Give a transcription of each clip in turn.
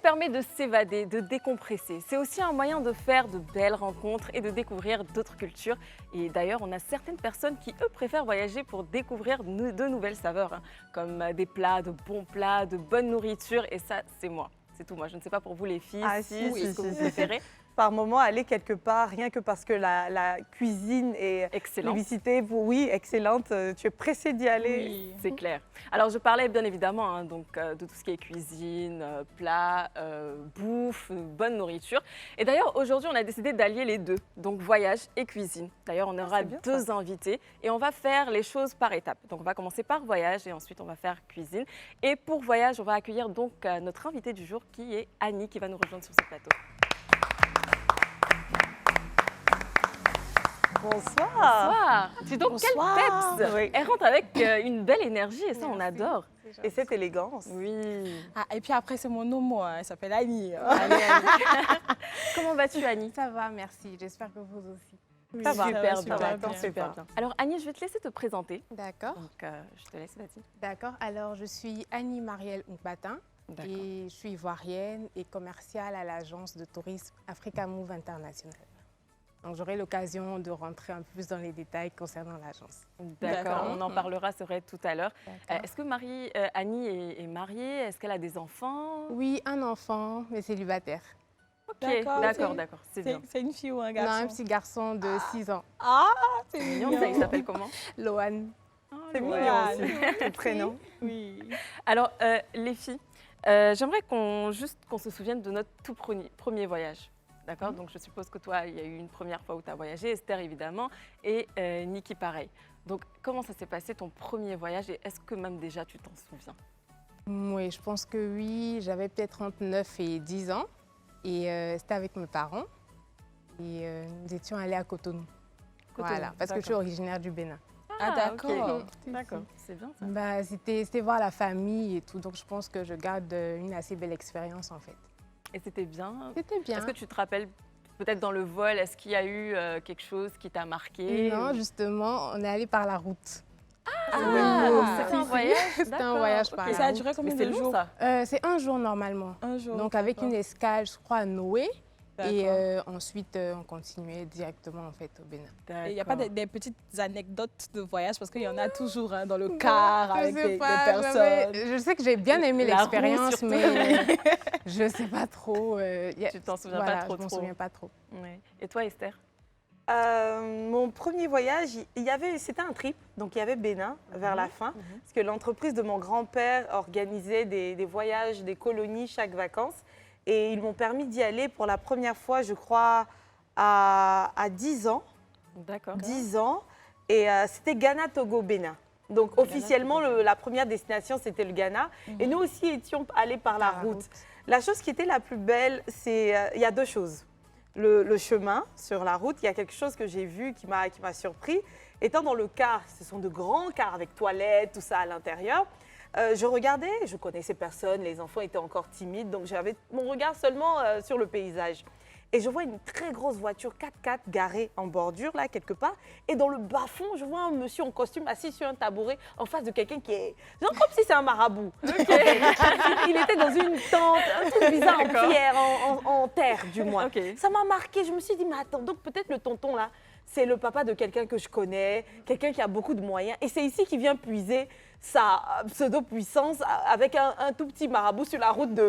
permet de s'évader, de décompresser. C'est aussi un moyen de faire de belles rencontres et de découvrir d'autres cultures. Et d'ailleurs, on a certaines personnes qui, eux, préfèrent voyager pour découvrir de nouvelles saveurs, hein, comme des plats, de bons plats, de bonne nourriture. Et ça, c'est moi. C'est tout moi. Je ne sais pas pour vous les filles, si c'est ce que vous préférez. Par moment, aller quelque part, rien que parce que la cuisine est visitée, oui, excellente, tu es pressé d'y aller. Oui, c'est clair. Alors, je parlais bien évidemment hein, donc, de tout ce qui est cuisine, plats, bouffe, bonne nourriture. Et d'ailleurs, aujourd'hui, on a décidé d'allier les deux, donc voyage et cuisine. D'ailleurs, on aura deux invités et on va faire les choses par étapes. Donc, on va commencer par voyage et ensuite, on va faire cuisine. Et pour voyage, on va accueillir donc notre invitée du jour qui est Annie, qui va nous rejoindre sur ce plateau. Bonsoir. Bonsoir. Dis donc, quel peps. Oui. Elle rentre avec une belle énergie et ça, on adore. Et cette élégance. Oui. Ah, et puis après, c'est mon nom, moi. Elle s'appelle Annie. Allez, Annie. Comment vas-tu, Annie? Ça va, merci. J'espère que vous aussi. Oui, ça va, super bien. Alors, Annie, je vais te laisser te présenter. D'accord. Donc, je te laisse, vas-y. D'accord. Alors, je suis Annie Marielle Nkbatin et je suis ivoirienne et commerciale à l'agence de tourisme Africa Move International. Donc, j'aurai l'occasion de rentrer un peu plus dans les détails concernant l'agence. D'accord, on en parlera, c'est vrai, tout à l'heure. Est-ce que Annie est mariée? Est-ce qu'elle a des enfants? Oui, un enfant, mais célibataire. Ok, d'accord, c'est bien. C'est une fille ou un garçon? Non, un petit garçon de 6 ans. Ah, c'est mignon. Ça, il s'appelle comment? Lohan. C'est mignon aussi, ton prénom. Oui. Alors, les filles, j'aimerais qu'on se souvienne de notre tout premier voyage. D'accord, donc je suppose que toi, il y a eu une première fois où tu as voyagé, Esther évidemment, et Niki pareil. Donc comment ça s'est passé ton premier voyage et est-ce que même déjà tu t'en souviens? Oui, je pense que oui, j'avais peut-être entre 9 et 10 ans et c'était avec mes parents et nous étions allés à Cotonou. Voilà, parce que je suis originaire du Bénin. Ah d'accord, d'accord, c'est bien ça. Bah, c'était voir la famille et tout, donc je pense que je garde une assez belle expérience en fait. Et c'était bien? C'était bien. Est-ce que tu te rappelles, peut-être dans le vol, est-ce qu'il y a eu quelque chose qui t'a marqué? Non, justement, on est allé par la route. C'était un voyage? C'était un voyage par la route. Ça a duré combien de jours? C'est un jour normalement. Un jour. Donc avec une escale, je crois, à Noé. Et ensuite, on continuait directement en fait au Bénin. Il n'y a pas des petites anecdotes de voyage parce qu'il y en a toujours hein, dans le car avec des personnes. Je sais que j'ai bien aimé l'expérience, mais je ne sais pas trop. Tu t'en souviens pas trop? Je m'en souviens pas trop. Ouais. Et toi, Esther? Mon premier voyage, c'était un trip, donc il y avait Bénin vers la fin, parce que l'entreprise de mon grand-père organisait des voyages, des colonies chaque vacances. Et ils m'ont permis d'y aller pour la première fois, je crois, à 10 ans. D'accord. 10 ans. Et c'était Ghana, Togo, Bénin. Donc officiellement, la première destination, c'était le Ghana. Et nous aussi étions allés par la route. La chose qui était la plus belle, c'est il y a deux choses. Le chemin sur la route, il y a quelque chose que j'ai vu qui m'a surpris. Étant dans le car, ce sont de grands cars avec toilettes, tout ça à l'intérieur. Je regardais, je connaissais personne, les enfants étaient encore timides, donc j'avais mon regard seulement sur le paysage. Et je vois une très grosse voiture 4x4 garée en bordure, là, quelque part. Et dans le bas-fond, je vois un monsieur en costume assis sur un tabouret en face de quelqu'un qui est... Genre comme si c'est un marabout. Il était dans une tente, un truc bizarre en pierre, en terre du moins. Ça m'a marqué, je me suis dit, mais attends, donc peut-être le tonton là, c'est le papa de quelqu'un que je connais, quelqu'un qui a beaucoup de moyens. Et c'est ici qu'il vient puiser sa pseudo-puissance avec un tout petit marabout sur la route du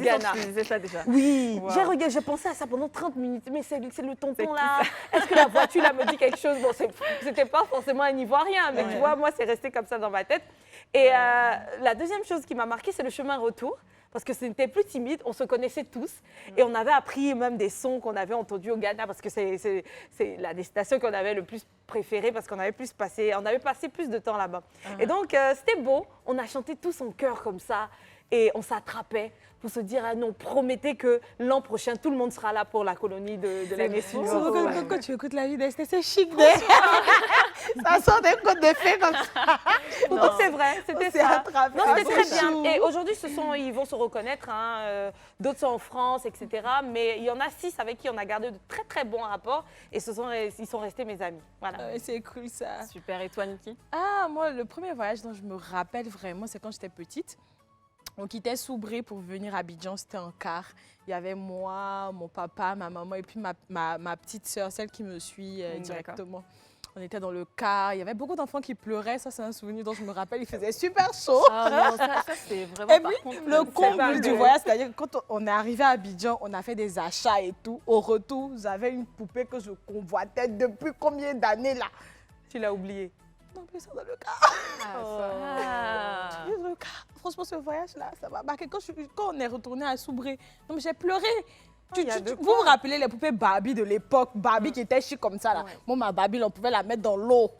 Ghana. Tu disais ça déjà? Oui, j'ai pensé à ça pendant 30 minutes. Mais c'est le tonton là. Est-ce que la voiture là me dit quelque chose? Bon, c'était pas forcément un Ivoirien, mais tu vois, moi, c'est resté comme ça dans ma tête. Et la deuxième chose qui m'a marquée, c'est le chemin retour. Parce que c'était plus timide, on se connaissait tous et on avait appris même des sons qu'on avait entendus au Ghana parce que c'est la destination qu'on avait le plus préférée parce qu'on avait passé plus de temps là-bas. Et donc, c'était beau, on a chanté tous en chœur comme ça et on s'attrapait pour se dire, ah non, promettez que l'an prochain, tout le monde sera là pour la colonie de l'année suivante. Quand tu écoutes la vie d'Esther, c'est chic. Ça sort des contes de fées comme ça. Donc c'est vrai, c'était ça. Non, c'était très bien. Et aujourd'hui, ils vont se reconnaître. Hein, d'autres sont en France, etc. Mais il y en a 6 avec qui on a gardé de très très bons rapports. Et ils sont restés mes amis. Voilà. C'est cool ça. Super. Et toi, Niki? Ah, moi, le premier voyage dont je me rappelle vraiment, c'est quand j'étais petite. On quittait Soubré pour venir à Abidjan, c'était en car. Il y avait moi, mon papa, ma maman et puis ma petite sœur, celle qui me suit directement. On était dans le car, il y avait beaucoup d'enfants qui pleuraient, ça c'est un souvenir dont je me rappelle, il faisait super chaud. Ah non, ça c'est vraiment Et par puis, contre, le c'est comble du vrai. voyage, c'est-à-dire que quand on est arrivé à Abidjan, on a fait des achats et tout. Au retour, j'avais une poupée que je convoitais depuis combien d'années là. Tu l'as oublié. Non, mais ça dans le car. Ah. Le car. Franchement, ce voyage-là, ça m'a marqué. Quand on est retourné à Soubré, non, mais j'ai pleuré. il y a de Vous quoi. vous rappelez les poupées Barbie de l'époque, Barbie qui était chic comme ça là. Ouais. Moi, ma Barbie, on pouvait la mettre dans l'eau.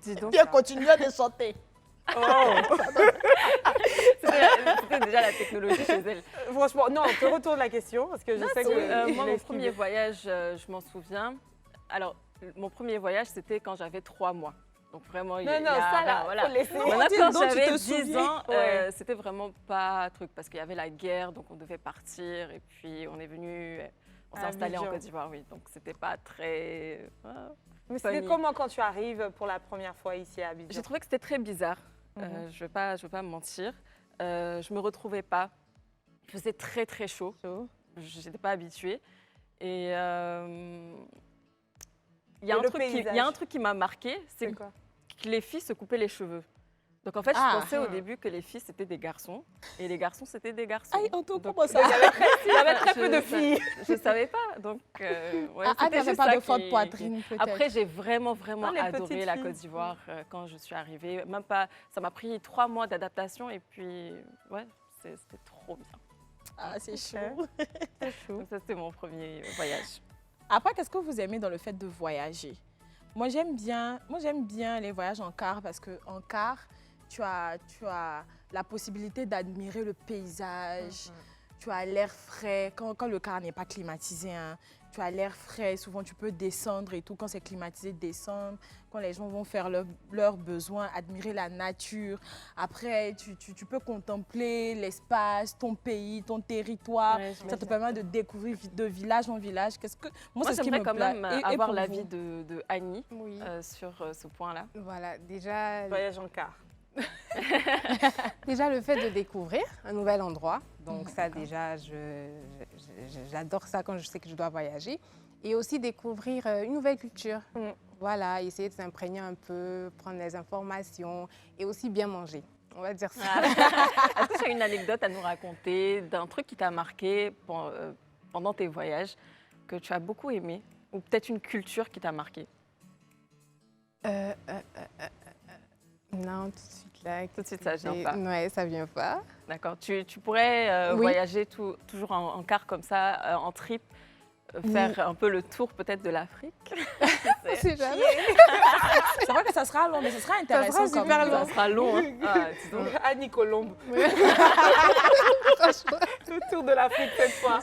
Dis donc. Puis elle continuait de chanter. C'était déjà la technologie chez elle. Franchement, non, te retourne la question parce que je sais que... Moi, mon premier voyage, je m'en souviens. Alors, mon premier voyage, c'était quand j'avais 3 mois. Donc vraiment, il y a... ça là, voilà. faut laisser. Maintenant, Dis quand donc, tu j'avais te 10 souviens. ans, Ouais. c'était vraiment pas truc parce qu'il y avait la guerre, donc on devait partir et puis on est venu, on s'est À installé en Abidjan. Côte d'Ivoire, oui. Donc c'était pas très. Mais c'était funny. comment quand tu arrives pour la première fois ici à Abidjan? J'ai trouvé que c'était très bizarre. Je vais pas me mentir. Je me retrouvais pas. Il faisait très très chaud. Je n'étais pas habituée. Et il y a Et un le truc qui- il y a paysage? un truc qui m'a marqué, c'est C'est quoi? que les filles se coupaient les cheveux. Donc en fait, Ah. je pensais au début que les filles c'était des garçons et les garçons c'était des garçons. Aïe, on te Donc, comment ça? Il y avait très peu de filles. Je savais pas. Donc ouais, Ah, il n'y c'était avait juste pas ça de forte qui- poitrine peut-être. Après, j'ai vraiment Non, les adoré petites la filles. Côte d'Ivoire quand je suis arrivée. Même pas, ça m'a pris 3 mois d'adaptation et puis ouais, c'était trop bien. Ah, c'est chaud. Donc ça, c'était mon premier voyage. Après, qu'est-ce que vous aimez dans le fait de voyager? Moi, j'aime bien les voyages en car parce qu'en car, tu as la possibilité d'admirer le paysage, tu as l'air frais. Quand le car n'est pas climatisé, hein, tu as l'air frais. Souvent, tu peux descendre et tout. Quand c'est climatisé, descendre. Quand les gens vont faire leurs besoins, admirer la nature. Après, tu peux contempler l'espace, ton pays, ton territoire. Ouais, Ça te j'imagine. permet de découvrir de village en village. Moi, c'est ce qui j'aimerais me quand plaît. même Et avoir pour l'avis vous? de Annie Oui. sur ce point-là. Voilà, déjà, Voyage en car. déjà le fait de découvrir un nouvel endroit. Donc ça déjà, j'adore ça quand je sais que je dois voyager. Et aussi découvrir une nouvelle culture. Voilà, essayer de s'imprégner un peu, prendre les informations et aussi bien manger. On va dire ça. Est-ce que tu as une anecdote à nous raconter d'un truc qui t'a marqué pendant tes voyages, que tu as beaucoup aimé, ou peut-être une culture qui t'a marqué? Non, tout de suite là. Tout de suite, ça vient pas. Ouais, ça vient pas. D'accord. Tu pourrais Oui. voyager toujours en car comme ça, en trip, faire un peu le tour peut-être de l'Afrique. C'est jamais. C'est vrai que ça sera long, mais ça sera intéressant sera comme super ça. Ça sera long. Hein. Ah, dis donc. Annie Colombe. Franchement. Le tour de l'Afrique cette fois.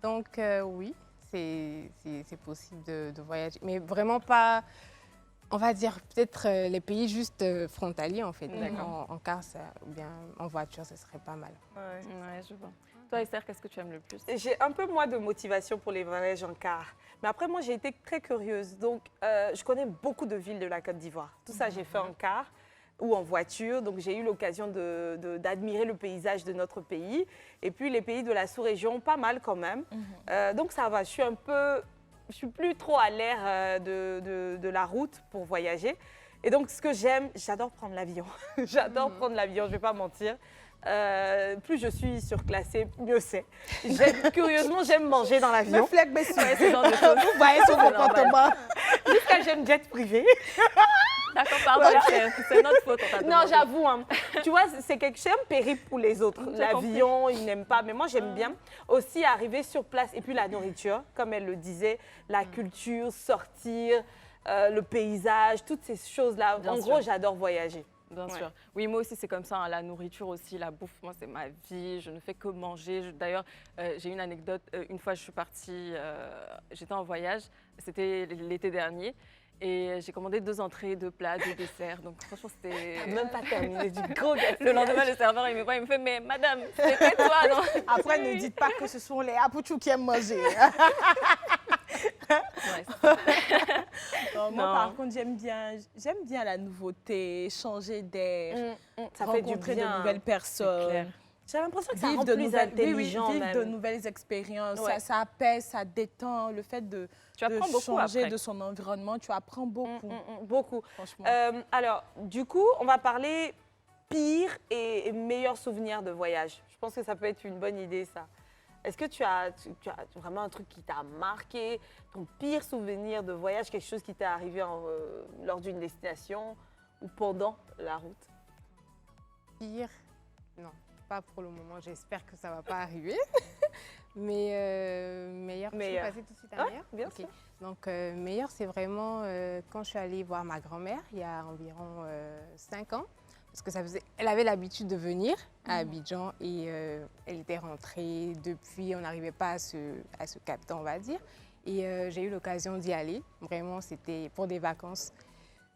Donc oui, c'est possible de voyager, mais vraiment pas, on va dire peut-être les pays juste frontaliers en fait. En car ou bien en voiture, ce serait pas mal. Ouais, je vois. Toi, Esther, qu'est-ce que tu aimes le plus? J'ai un peu moins de motivation pour les voyages en car. Mais après, moi, j'ai été très curieuse. Donc, je connais beaucoup de villes de la Côte d'Ivoire. Tout ça, j'ai fait en car ou en voiture. Donc, j'ai eu l'occasion d'admirer le paysage de notre pays. Et puis, les pays de la sous-région, pas mal quand même. Donc, ça va. Je suis plus trop à l'ère de la route pour voyager. Et donc, ce que j'aime, j'adore prendre l'avion. J'adore prendre l'avion, je ne vais pas mentir. Plus je suis surclassée, mieux c'est. Curieusement, j'aime manger dans l'avion. Fleck, mais si. Ce genre de choses. Vous voyez son comportement. Jusqu'à j'aime jet privé. D'accord, pardon, c'est notre faute. on t'a Non, demandé. j'avoue, hein. Tu vois, c'est quelque chose, un périple pour les autres. J'ai L'avion, ils n'aiment pas, mais moi, j'aime bien. Aussi, arriver sur place, et puis la nourriture, comme elle le disait, la culture, sortir, le paysage, toutes ces choses-là. Bien En sûr. gros, j'adore voyager. Bien Ouais. sûr. Oui, moi aussi, c'est comme ça. Hein, la nourriture aussi, la bouffe, moi, c'est ma vie. Je ne fais que manger. D'ailleurs, j'ai une anecdote. Une fois, je suis partie, j'étais en voyage. C'était l'été dernier. Et j'ai commandé 2 entrées, 2 plats, 2 desserts. Donc, franchement, c'était... Même pas terminé du gros gâteau. Le lendemain, le serveur, il me voit, il me fait « Mais madame, c'était toi, non ?» Après, ne dites pas que ce sont les Apouchou qui aiment manger. Ouais, c'est ça. Non, moi, Non. par contre, j'aime bien la nouveauté, changer d'air, Ça fait du rencontrer de bien. nouvelles personnes. clair. J'ai l'impression que ça Vivre rend de plus nouvelles, intelligent vivre de même. nouvelles expériences, Ouais. ça apaise, ça détend. Le fait de Tu apprends beaucoup changer après. de son environnement, tu apprends beaucoup, Beaucoup. franchement. Alors, du coup, on va parler pire et meilleur souvenir de voyage. Je pense que ça peut être une bonne idée, ça. Est-ce que tu as vraiment un truc qui t'a marqué, ton pire souvenir de voyage, quelque chose qui t'est arrivé lors d'une destination ou pendant la route? Pire, non, pas pour le moment. J'espère que ça ne va pas arriver. Mais meilleur, tu peux Meilleur. passer tout de suite à Ouais, meilleur? bien Ok. sûr. Donc, meilleur, c'est vraiment quand je suis allée voir ma grand-mère il y a environ 5 ans. Parce que elle avait l'habitude de venir à Abidjan et elle était rentrée depuis, on n'arrivait pas à se capter, on va dire. Et j'ai eu l'occasion d'y aller. Vraiment, c'était pour des vacances.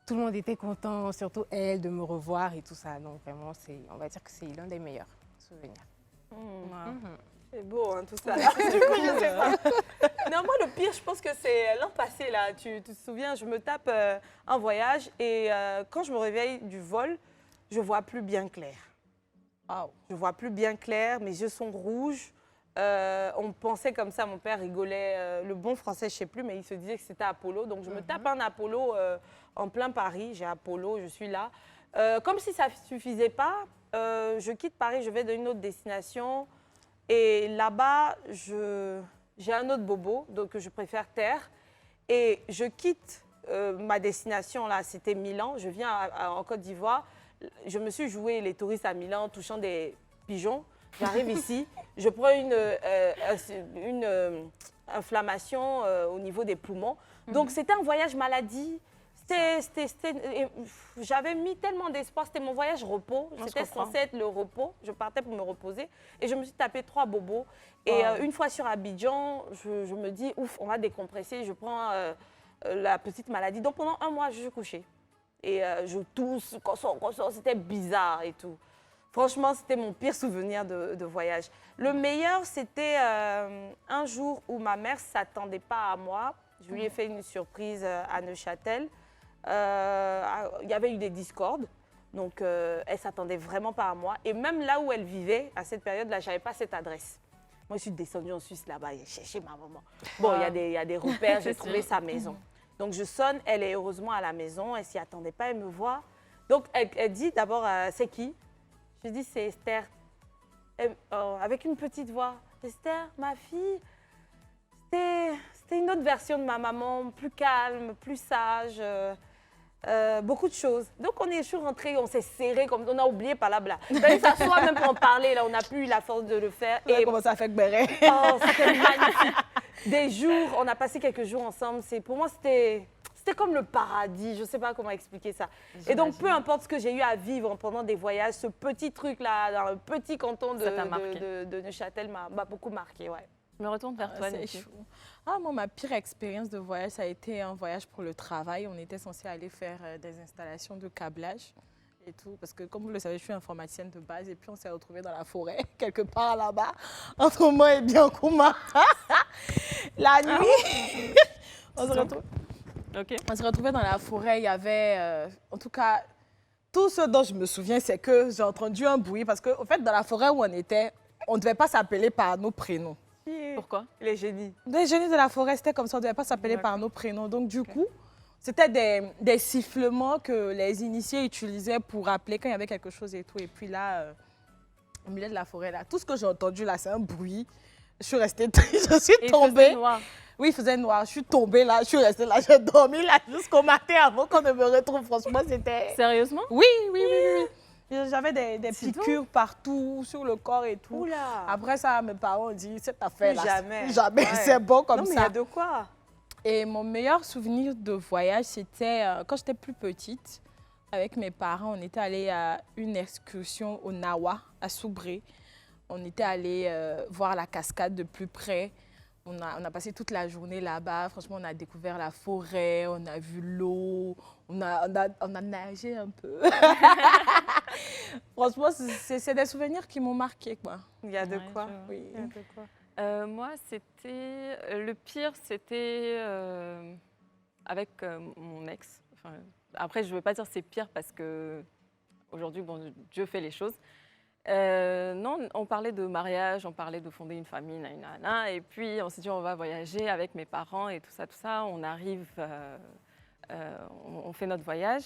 Tout le monde était content, surtout elle, de me revoir et tout ça. Donc, vraiment, on va dire que c'est l'un des meilleurs souvenirs. C'est beau, hein, tout ça. Du coup, je sais pas. Non, moi, le pire, je pense que c'est l'an passé, là. Tu te souviens, je me tape un voyage et quand je me réveille du vol, je vois plus bien clair. Wow. Je vois plus bien clair, mes yeux sont rouges. On pensait comme ça, mon père rigolait. Le bon français, je sais plus, mais il se disait que c'était Apollo. Donc, je me tape un Apollo en plein Paris. J'ai Apollo, je suis là. Comme si ça ne suffisait pas, je quitte Paris, je vais dans une autre destination. Et là-bas, j'ai un autre bobo, donc je préfère taire. Et je quitte ma destination, là, c'était Milan. Je viens en Côte d'Ivoire. Je me suis joué les touristes à Milan en touchant des pigeons. J'arrive ici, je prends une inflammation au niveau des poumons. Donc, c'était un voyage maladie. J'avais mis tellement d'espoir. C'était mon voyage repos. C'était censé être le repos. Je partais pour me reposer. Et je me suis tapé 3 bobos. Et une fois sur Abidjan, je me dis, ouf, on va décompresser. Je prends la petite maladie. Donc, pendant 1 mois, je suis couchée. Et je tousse, qu'on sort, c'était bizarre et tout. Franchement, c'était mon pire souvenir de voyage. Le meilleur, c'était un jour où ma mère ne s'attendait pas à moi. Je lui ai fait une surprise à Neuchâtel. Il y avait eu des discordes, donc elle ne s'attendait vraiment pas à moi. Et même là où elle vivait, à cette période-là, je n'avais pas cette adresse. Moi, je suis descendue en Suisse là-bas, j'ai cherché ma maman. Bon, il y a des repères, j'ai trouvé sa maison. Donc, je sonne, elle est heureusement à la maison, elle ne s'y attendait pas, elle me voit. Donc, elle dit d'abord, c'est qui? Je dis, c'est Esther. Avec une petite voix. Esther, ma fille, c'était une autre version de ma maman, plus calme, plus sage, beaucoup de choses. Donc, je suis rentrée, on s'est serré, comme on a oublié palabla. Il fallait s'asseoir même pour en parler, là, on n'a plus eu la force de le faire. Et comment ça fait que Béret? Oh, c'était magnifique. Des jours, on a passé quelques jours ensemble. Pour moi, c'était comme le paradis. Je ne sais pas comment expliquer ça. Et donc, peu importe ce que j'ai eu à vivre pendant des voyages, ce petit truc-là, dans le petit canton de Neuchâtel m'a beaucoup marqué. Ouais. Je me retourne vers toi, C'est Niki. chou. Ah, moi, ma pire expérience de voyage, ça a été un voyage pour le travail. On était censé aller faire des installations de câblage et tout. Parce que, comme vous le savez, je suis informaticienne de base. Et puis, on s'est retrouvés dans la forêt, quelque part là-bas, entre moi et Biancouma. La nuit, on se retrouvait dans la forêt. Il y avait, en tout cas, tout ce dont je me souviens, c'est que j'ai entendu un bruit. Parce qu'en fait, dans la forêt où on était, on ne devait pas s'appeler par nos prénoms. Pourquoi? Les génies. Les génies de la forêt, c'était comme ça, on ne devait pas s'appeler par nos prénoms. Donc, du coup, c'était des sifflements que les initiés utilisaient pour appeler quand il y avait quelque chose et tout. Et puis là, au milieu de la forêt, là, tout ce que j'ai entendu, là, c'est un bruit. Je suis restée triste, je suis tombée. Il faisait noir. Oui, il faisait noir. Je suis tombée là, je suis restée là, j'ai dormi là jusqu'au matin avant qu'on ne me retrouve. Franchement, c'était... Sérieusement? Oui. J'avais des piqûres partout, sur le corps et tout. Oula. Après ça, mes parents ont dit, cette affaire-là, Jamais. jamais, Ouais. c'est bon comme Non, mais il y ça. a de quoi. Et mon meilleur souvenir de voyage, c'était quand j'étais plus petite. Avec mes parents, on était allés à une excursion au Nawa, à Soubré. On était allés voir la cascade de plus près. On a passé toute la journée là-bas. Franchement, on a découvert la forêt, on a vu l'eau, on a nagé un peu. Franchement, c'est des souvenirs qui m'ont marqué, quoi. Il y a de Ouais, quoi. je vois. Oui. Il y a de quoi. Moi, le pire, c'était avec mon ex. Enfin, après, je ne veux pas dire c'est pire parce que aujourd'hui, bon, Dieu fait les choses. Non, on parlait de mariage, on parlait de fonder une famille, nanana, et puis on s'est dit on va voyager avec mes parents et tout ça, tout ça. On arrive, on fait notre voyage.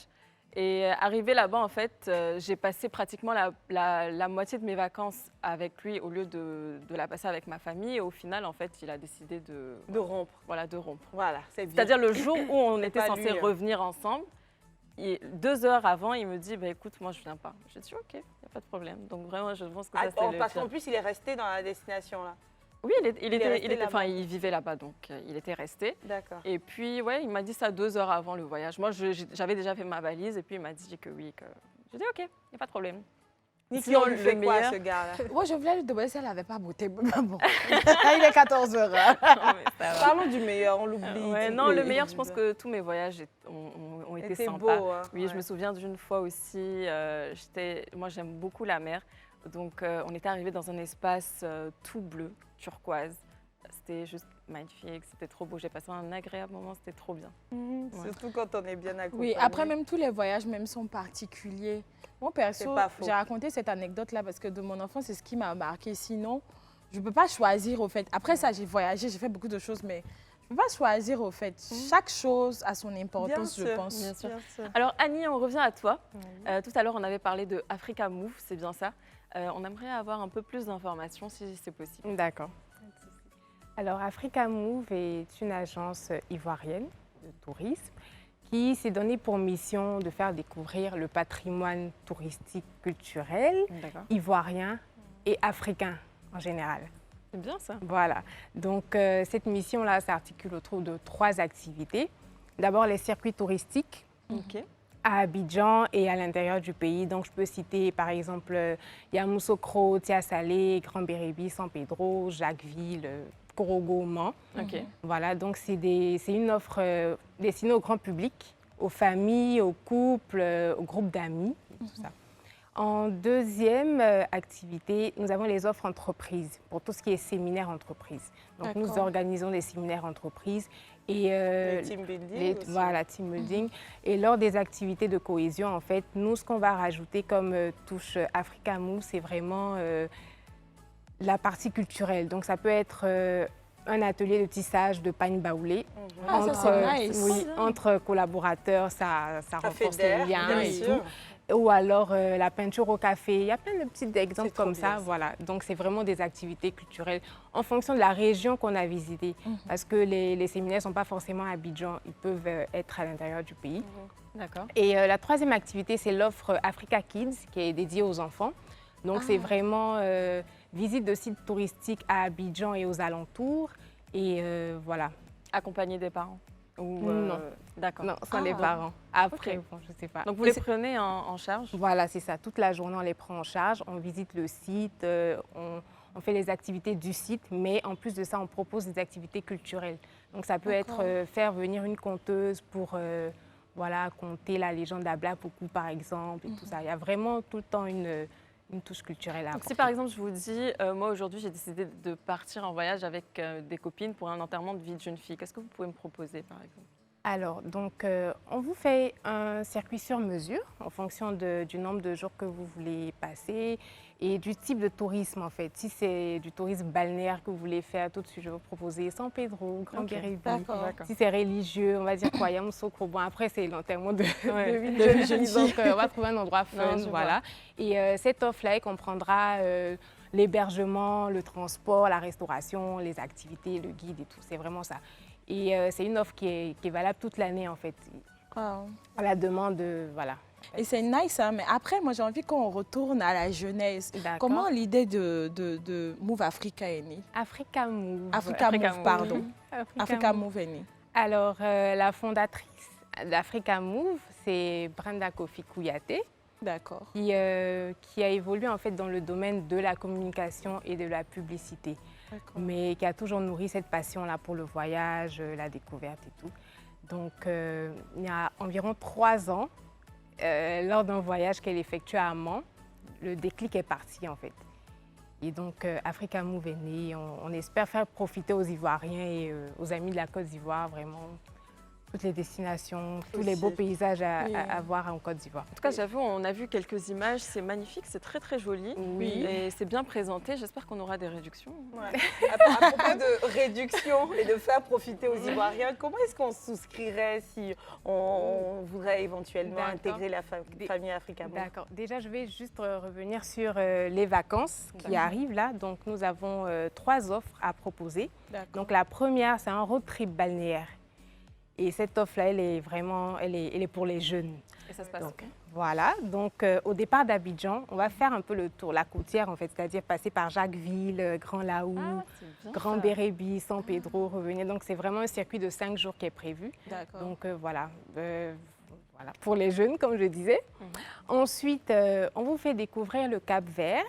Et arrivé là-bas, en fait, j'ai passé pratiquement la moitié de mes vacances avec lui au lieu de la passer avec ma famille. Et au final, en fait, il a décidé De rompre. voilà, de rompre. Voilà, c'est bien. C'est-à-dire le jour où on C'est était pas censé lui, hein. revenir ensemble, 2 heures avant, il me dit bah, écoute, moi, je viens pas. J'ai dit ok, il n'y a pas de problème. Donc vraiment, je pense que ça, c'était le Parce pire. qu'en plus, il est resté dans la destination, là. Oui, là-bas. il vivait là-bas, donc il était resté. D'accord. Et puis, ouais, il m'a dit ça 2 heures avant le voyage. Moi, j'avais déjà fait ma valise et puis il m'a dit que oui. J'ai dit OK, il n'y a pas de problème. Niki, Sinon, on lui le fait quoi, meilleur- ce gars-là? Moi, je voulais lui demander si elle n'avait pas beauté. Bon, il est 14h. Non, mais ça va. Parlons du meilleur, on l'oublie. Ouais, non, le meilleur, je pense que tous mes voyages ont été C'était sympas. beau. Hein. Oui, je me souviens d'une fois aussi, moi j'aime beaucoup la mer, donc on était arrivé dans un espace tout bleu, turquoise. C'était juste magnifique, c'était trop beau. J'ai passé un agréable moment, c'était trop bien. Ouais. Surtout quand on est bien accompagné. Oui, après, même tous les voyages même sont particuliers. Moi, perso, C'est pas faux. j'ai raconté cette anecdote-là parce que de mon enfance, c'est ce qui m'a marqué. Sinon, je ne peux pas choisir, au fait. Après ça, j'ai voyagé, j'ai fait beaucoup de choses, mais je ne peux pas choisir, au fait. Chaque chose a son importance, je pense. Bien sûr. Bien sûr. Alors Annie, on revient à toi. Tout à l'heure, on avait parlé de Africa Move, c'est bien ça. On aimerait avoir un peu plus d'informations si c'est possible. D'accord. Alors, Africa Move est une agence ivoirienne de tourisme qui s'est donnée pour mission de faire découvrir le patrimoine touristique culturel D'accord. ivoirien et africain en général. C'est bien ça. Voilà. Donc, cette mission-là s'articule autour de 3 activités. D'abord, les circuits touristiques Ok. à Abidjan et à l'intérieur du pays. Donc, je peux citer par exemple Yamoussoukro, Tia-Salé, Grand-Bérébi, San Pedro, Jacquesville, Korogo, Mans. Ok. Voilà, donc c'est une offre destinée au grand public, aux familles, aux couples, aux groupes d'amis, et tout ça. En deuxième activité, nous avons les offres entreprises pour tout ce qui est séminaire entreprise. Donc, nous D'accord. organisons des séminaires entreprises et Le team building aussi. voilà, team building. Et lors des activités de cohésion, en fait, nous, ce qu'on va rajouter comme touche Africa Move, c'est vraiment la partie culturelle. Donc, ça peut être un atelier de tissage de pagne baoulé. Ah, ça, c'est nice. Oui, entre collaborateurs, ça renforce les fédère, liens bien et sûr. tout. Ou alors la peinture au café. Il y a plein de petits exemples C'est trop comme bien, ça. ça. Voilà. Donc, c'est vraiment des activités culturelles en fonction de la région qu'on a visitée. Parce que les séminaires ne sont pas forcément à Abidjan. Ils peuvent être à l'intérieur du pays. D'accord. Et la troisième activité, c'est l'offre Africa Kids, qui est dédiée aux enfants. Donc, c'est vraiment visite de sites touristiques à Abidjan et aux alentours. Et voilà. Accompagné des parents ou, Non. D'accord. Non, sans les Ah. parents. Après, Ok. bon, je ne sais pas. Donc vous Mais les prenez en charge. Voilà, c'est ça. Toute la journée, on les prend en charge. On visite le site, on fait les activités du site, mais en plus de ça, on propose des activités culturelles. Donc, ça peut être faire venir une conteuse pour voilà, conter la légende d'Ablapoku, par exemple, et tout ça. Il y a vraiment tout le temps une touche culturelle à Donc si apporter. par exemple je vous dis, moi aujourd'hui j'ai décidé de partir en voyage avec des copines pour un enterrement de vie de jeune fille, qu'est-ce que vous pouvez me proposer par exemple? Alors, donc, on vous fait un circuit sur mesure en fonction du nombre de jours que vous voulez passer et du type de tourisme, en fait. Si c'est du tourisme balnéaire que vous voulez faire, tout de suite, je vais vous proposer San Pedro, Grand-Bérébi. D'accord. Si c'est religieux, on va dire quoi, Yamoussoukro. Bon, après, c'est l'enterrement de Ouais, vie de de vie jeune de fille. fille. Donc, on va trouver un endroit fun, Non, je voilà. Et cette offre-là, elle comprendra l'hébergement, le transport, la restauration, les activités, le guide et tout. C'est vraiment ça. Et c'est une offre qui est valable toute l'année, en fait. Wow. À la demande, voilà. Et c'est nice, hein, mais après, moi, j'ai envie qu'on retourne à la jeunesse. D'accord. Comment l'idée de Move Africa est née? Africa Move. Africa Move, pardon. Africa Move. Move est née. Alors, la fondatrice d'Africa Move, c'est Brenda Kofi Kouyaté, D'accord. qui a évolué en fait dans le domaine de la communication et de la publicité, D'accord. mais qui a toujours nourri cette passion-là pour le voyage, la découverte et tout. Donc, il y a environ 3 ans, lors d'un voyage qu'elle effectuait à Mans, le déclic est parti en fait. Et donc, Africa Move est né. On espère faire profiter aux Ivoiriens et aux amis de la Côte d'Ivoire vraiment toutes les destinations, tous les beaux paysages à voir en Côte d'Ivoire. En tout cas, j'avoue, on a vu quelques images, c'est magnifique, c'est très très joli. Oui. Et c'est bien présenté, j'espère qu'on aura des réductions. Ouais. À propos de réduction et de faire profiter aux Ivoiriens, comment est-ce qu'on souscrirait si on voudrait éventuellement intégrer la famille Africa Move? D'accord. Déjà, je vais juste revenir sur les vacances qui arrivent là. Donc, nous avons 3 offres à proposer. Donc, la première, c'est un road trip balnéaire. Et cette offre-là, elle est pour les jeunes. Et ça se passe donc, voilà. Donc, au départ d'Abidjan, on va faire un peu le tour, la côtière en fait, c'est-à-dire passer par Jacquesville, Grand Laou, Grand Bérébi, San Pedro, revenir. Donc, c'est vraiment un circuit de 5 jours qui est prévu. Donc, voilà. Voilà, pour les jeunes, comme je disais. Ensuite, on vous fait découvrir le Cap-Vert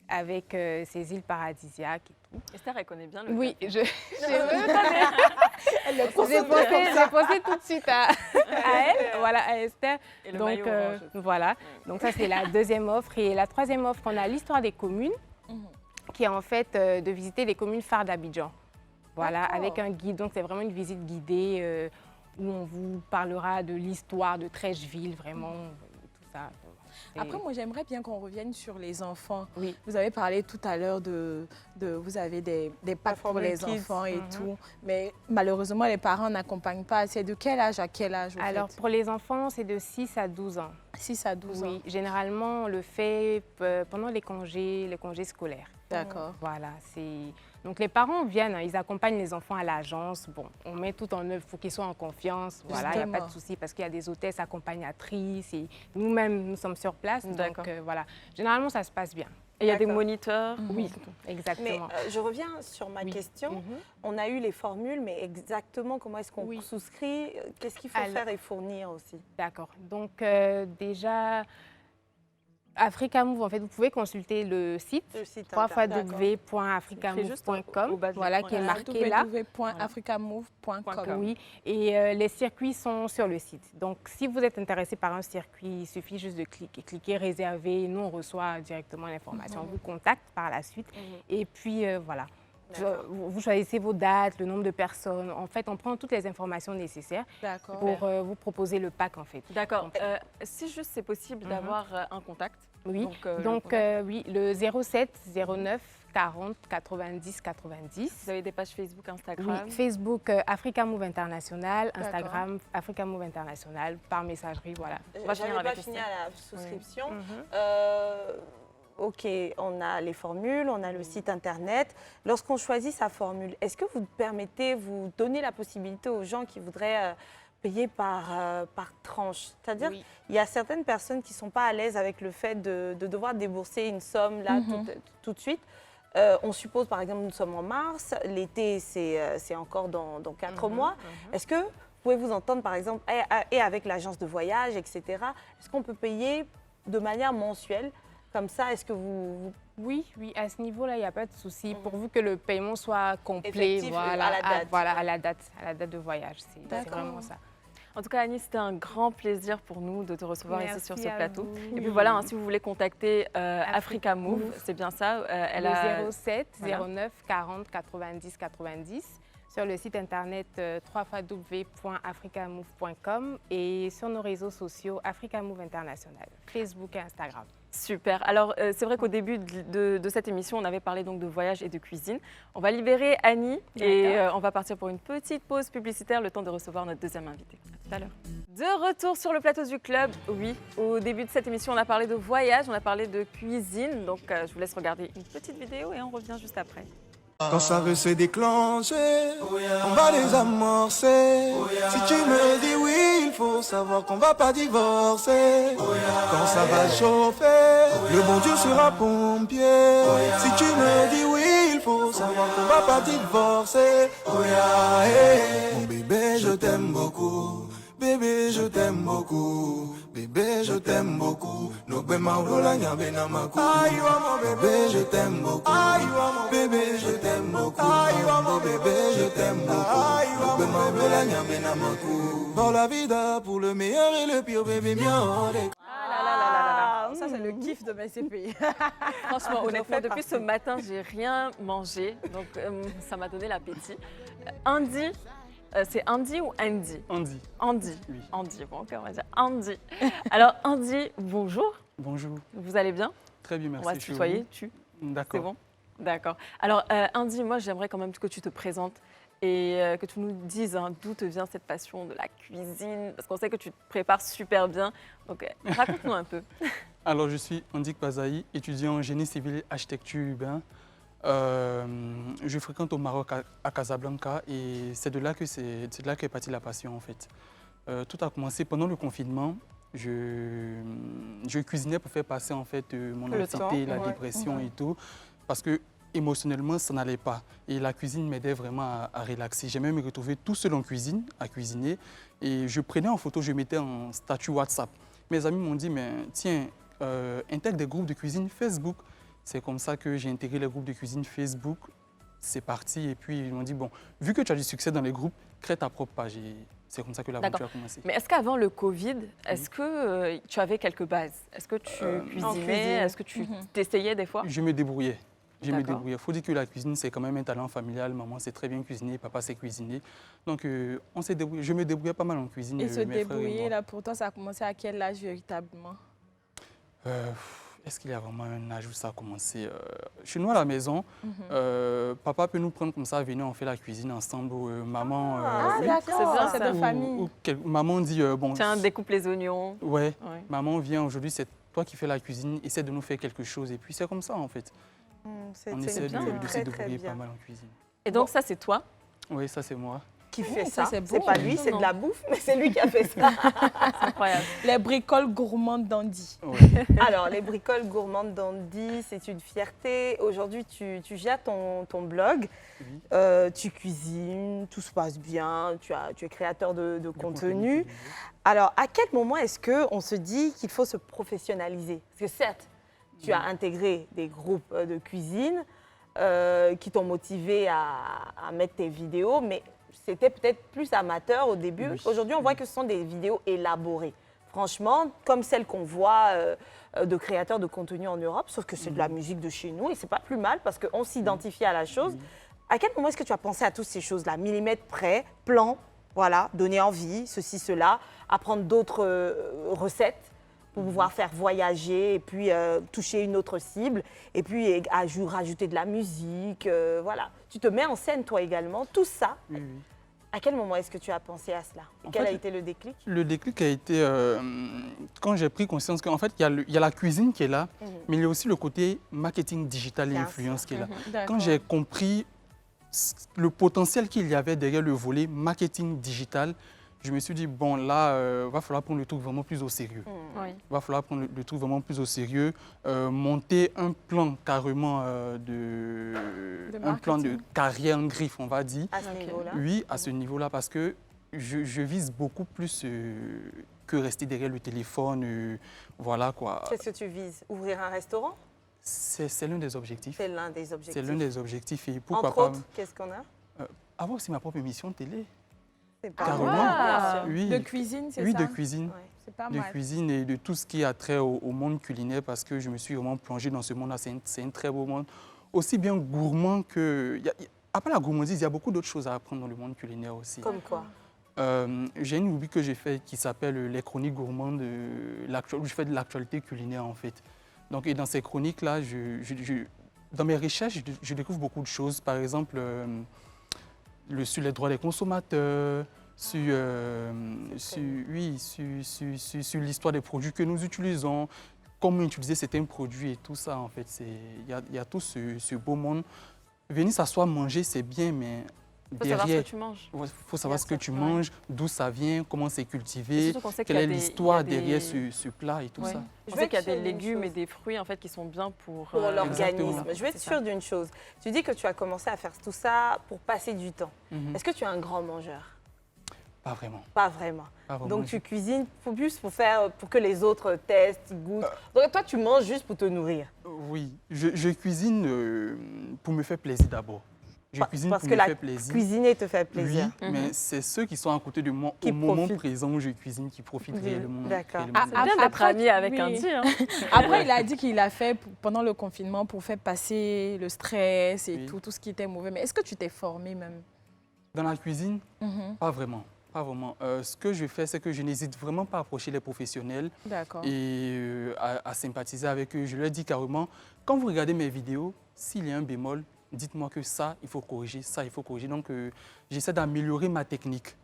avec ses îles paradisiaques et tout. Esther, elle connaît bien le Oui, Cap. J'ai pensé tout de suite à elle, voilà, à Esther. Et le donc, maillot orange aussi. voilà. Ouais. Donc, ça, c'est la deuxième offre. Et la troisième offre, on a l'histoire des communes, qui est en fait de visiter les communes phares d'Abidjan. Voilà, avec un guide. Donc, c'est vraiment une visite guidée où on vous parlera de l'histoire de Trècheville, vraiment, tout ça. Après, moi, j'aimerais bien qu'on revienne sur les enfants. Oui. Vous avez parlé tout à l'heure vous avez des packs pour les enfants et tout. Mais malheureusement, les parents n'accompagnent pas. C'est de quel âge à quel âge Alors, pour les enfants, c'est de 6 à 12 ans. 6 à 12 ans. Oui, généralement, on le fait pendant les congés scolaires. D'accord. Voilà, donc les parents viennent, ils accompagnent les enfants à l'agence. Bon, on met tout en œuvre pour qu'ils soient en confiance. Voilà, il n'y a pas de souci parce qu'il y a des hôtesses accompagnatrices et nous-mêmes, nous sommes sur place. Donc voilà, généralement, ça se passe bien. Et il y a des moniteurs. Oui, exactement. Mais je reviens sur ma question. On a eu les formules, mais exactement comment est-ce qu'on souscrit? Qu'est-ce qu'il faut faire et fournir aussi? D'accord. Donc déjà, Africa Move, en fait, vous pouvez consulter le site www.africamove.com, voilà, qui est marqué là. www.africamove.com. Oui, et les circuits sont sur le site. Donc, si vous êtes intéressé par un circuit, il suffit juste de cliquer réserver. Nous, on reçoit directement l'information. On vous contacte par la suite. Et puis, voilà. Vous choisissez vos dates, le nombre de personnes. En fait, on prend toutes les informations nécessaires pour vous proposer le pack, en fait. D'accord. Si juste c'est possible d'avoir un contact. Oui, donc oui, le 07 09 40 90 90. Vous avez des pages Facebook, Instagram? Oui, Facebook Africa Move International, Instagram Africa Move International, par messagerie, voilà. On va finir avec la souscription. OK, on a les formules, on a le site internet. Lorsqu'on choisit sa formule, est-ce que vous donnez la possibilité aux gens qui voudraient payer par tranche? C'est-à-dire, il y a certaines personnes qui ne sont pas à l'aise avec le fait de devoir débourser une somme là tout de suite. On suppose, par exemple, nous sommes en mars, l'été, c'est encore dans 4 mois. Est-ce que vous pouvez vous entendre, par exemple, et avec l'agence de voyage, etc., est-ce qu'on peut payer de manière mensuelle? Comme ça, est-ce que vous... Oui, à ce niveau-là, il n'y a pas de souci. Pourvu que le paiement soit complet, voilà, à la date de voyage. C'est vraiment ça. En tout cas, Annie, c'était un grand plaisir pour nous de te recevoir ici sur ce plateau. Vous. Et puis voilà, si vous voulez contacter Africa Move, c'est bien ça. Elle a 07 09 40 90 90 sur le site internet www.africamove.com et sur nos réseaux sociaux Africa Move International, Facebook et Instagram. Super. Alors, c'est vrai qu'au début de cette émission, on avait parlé donc de voyage et de cuisine. On va libérer Annie et on va partir pour une petite pause publicitaire, le temps de recevoir notre deuxième invité. À tout à l'heure. De retour sur le plateau du club. Oui, au début de cette émission, on a parlé de voyage, on a parlé de cuisine. Donc, je vous laisse regarder une petite vidéo et on revient juste après. Quand ça veut se déclencher, on va les amorcer. Si tu me dis oui, il faut savoir qu'on va pas divorcer. Quand ça va chauffer, le bon Dieu sera pompier. Si tu me dis oui, il faut savoir qu'on va pas divorcer. Mon bébé, je t'aime beaucoup. Bébé, je t'aime beaucoup. Bébé, je t'aime beaucoup. No be maola nya bena maku. Bébé, je t'aime beaucoup. Bébé, je t'aime beaucoup. Bébé, je t'aime beaucoup. No be maola nya bena maku. Dans la vida, pour le meilleur et le pire, bébé, mieux. Ça, c'est le kiff de mes CPI. Franchement, honnêtement, depuis ce matin, j'ai rien mangé. Donc, ça m'a donné l'appétit. Andy, c'est Andy ou Andy? Andy. Andy. Oui. Andy, bon, ok, on va dire Andy. Alors, Andy, bonjour. Bonjour. Vous allez bien? Très bien, merci. On va se tutoyer, tu. C'est D'accord. bon? D'accord. Alors, Andy, moi, j'aimerais quand même que tu te présentes et que tu nous dises d'où te vient cette passion de la cuisine, parce qu'on sait que tu te prépares super bien. Donc, raconte-nous un peu. Alors, je suis Andy Kbazaï, étudiant en génie civil et architecture urbaine. Je fréquente au Maroc à Casablanca et c'est de là qu'est partie la passion en fait. Tout a commencé pendant le confinement. Je cuisinais pour faire passer en fait mon anxiété, la dépression et tout, parce que émotionnellement ça n'allait pas et la cuisine m'aidait vraiment à relaxer. J'ai même me retrouvé tout seul en cuisine, à cuisiner et je prenais en photo, je mettais en statut WhatsApp. Mes amis m'ont dit mais tiens, intègre des groupes de cuisine Facebook. C'est comme ça que j'ai intégré les groupes de cuisine Facebook. C'est parti. Et puis, ils m'ont dit, bon, vu que tu as du succès dans les groupes, crée ta propre page. Et c'est comme ça que l'aventure a commencé. Mais est-ce qu'avant le Covid, est-ce que tu avais quelques bases? Est-ce que tu cuisinais? Est-ce que tu t'essayais des fois? Je me débrouillais. D'accord. Il faut dire que la cuisine, c'est quand même un talent familial. Maman sait très bien cuisiner, papa sait cuisiner. Donc, on s'est débrouillé. Je me débrouillais pas mal en cuisine. Et se mes frères et débrouiller, moi. là, pour toi, ça a commencé à quel âge véritablement? Est-ce qu'il y a vraiment un âge où ça a commencé? Chez nous à la maison, papa peut nous prendre comme ça, venir, on fait la cuisine ensemble. Maman, oui, d'accord, c'est de ça. famille. maman dit, bon, Tiens, découpe les oignons. ouais, Ouais. maman vient aujourd'hui, c'est toi qui fais la cuisine, essaie de nous faire quelque chose. Et puis c'est comme ça en fait. On essaie bien, de se très, débrouiller bien. pas mal en cuisine. Et donc, ça, c'est toi? Oui, ça c'est moi. Qui fait ça, ça. c'est C'est beau. pas lui, c'est Non, de la bouffe, mais c'est lui qui a fait ça. C'est incroyable. Les bricoles gourmandes d'Andy. Ouais. Alors, les bricoles gourmandes d'Andy, c'est une fierté. Aujourd'hui, tu gères ton blog, Oui. tu cuisines, tout se passe bien, tu es créateur de Du contenu. Alors, à quel moment est-ce qu'on se dit qu'il faut se professionnaliser? Parce que certes, tu as intégré des groupes de cuisine qui t'ont motivé à mettre tes vidéos, mais c'était peut-être plus amateur au début. Oui. Aujourd'hui, on voit que ce sont des vidéos élaborées. Franchement, comme celles qu'on voit de créateurs de contenu en Europe, sauf que c'est de la musique de chez nous et c'est pas plus mal parce qu'on s'identifie à la chose. À quel moment est-ce que tu as pensé à toutes ces choses-là? Millimètre près, plan, voilà, donner envie, ceci, cela, apprendre d'autres recettes pour pouvoir faire voyager et puis toucher une autre cible et puis rajouter de la musique, voilà. Tu te mets en scène toi également, tout ça. Oui, oui. À quel moment est-ce que tu as pensé à cela? En Quel fait, a été le déclic? Le déclic a été quand j'ai pris conscience qu'en fait, il y a la cuisine qui est là, mais il y a aussi le côté marketing digital et Bien influence qui est là. D'accord. Quand j'ai compris le potentiel qu'il y avait derrière le volet marketing digital, je me suis dit, bon, là, va falloir prendre le truc vraiment plus au sérieux. Oui. Va falloir prendre le truc vraiment plus au sérieux, monter un plan carrément un plan de marketing. carrière en griffe, on va dire. À ce Ok. niveau-là? Oui, à ce niveau-là, parce que je vise beaucoup plus que rester derrière le téléphone. Voilà quoi. Qu'est-ce que tu vises? Ouvrir un restaurant? C'est l'un des objectifs. C'est l'un des objectifs. C'est l'un des objectifs. Et pourquoi Entre pas autres, qu'est-ce qu'on a? avoir aussi ma propre émission de télé. C'est pas Carrément. mal, bien sûr. Oui, De cuisine, c'est oui ça? de cuisine. Ouais. C'est pas De mal. cuisine et de tout ce qui a trait au monde culinaire parce que je me suis vraiment plongé dans ce monde-là. C'est un très beau monde. Aussi bien gourmand que... Après la gourmandise, il y a beaucoup d'autres choses à apprendre dans le monde culinaire aussi. Comme quoi? J'ai une rubrique que j'ai faite qui s'appelle les chroniques gourmandes, où je fais de l'actualité culinaire en fait. Donc, et dans ces chroniques-là, dans mes recherches, je découvre beaucoup de choses. Par exemple, sur les droits des consommateurs, sur l'histoire des produits que nous utilisons, comment utiliser certains produits et tout ça en fait. Il y a tout ce beau monde. Venir s'asseoir manger, c'est bien, mais Il faut savoir ce derrière, que tu manges. il faut savoir ce que tu Ouais. manges, d'où ça vient, comment c'est Et cultivé, surtout qu'on sait quelle qu'il y est a des- l'histoire il y a des- derrière ce plat et tout Ouais. ça. On Je sait vais qu'il y a être sûre des d'une légumes et chose. des fruits en fait qui sont bien pour L'organisme. Exactement. Je vais être C'est ça. sûre d'une chose. Tu dis que tu as commencé à faire tout ça pour passer du temps. Mhm. Est-ce que tu es un grand mangeur? Pas vraiment. Pas vraiment. Pas vraiment. Donc tu cuisines pour que les autres testent, goûtent. Donc toi, tu manges juste pour te nourrir. Oui, je cuisine pour me faire plaisir d'abord. Je cuisine Parce pour que me la faire plaisir. cuisiner te fait plaisir. Oui, mais c'est ceux qui sont à côté de moi Qui au moment profitent. présent où je cuisine qui profitent Oui, réellement. d'accord. réellement. Ah, C'est bien d'être Après, ami avec oui. Andy. Hein. Après, il a dit qu'il l'a fait pendant le confinement pour faire passer le stress et Oui. tout ce qui était mauvais. Mais est-ce que tu t'es formé même? Dans la cuisine, pas vraiment. Pas vraiment. Ce que je fais, c'est que je n'hésite vraiment pas à approcher les professionnels D'accord. et à sympathiser avec eux. Je leur dis carrément, quand vous regardez mes vidéos, s'il y a un bémol, dites-moi que ça, il faut corriger, ça, il faut corriger. Donc, j'essaie d'améliorer ma technique.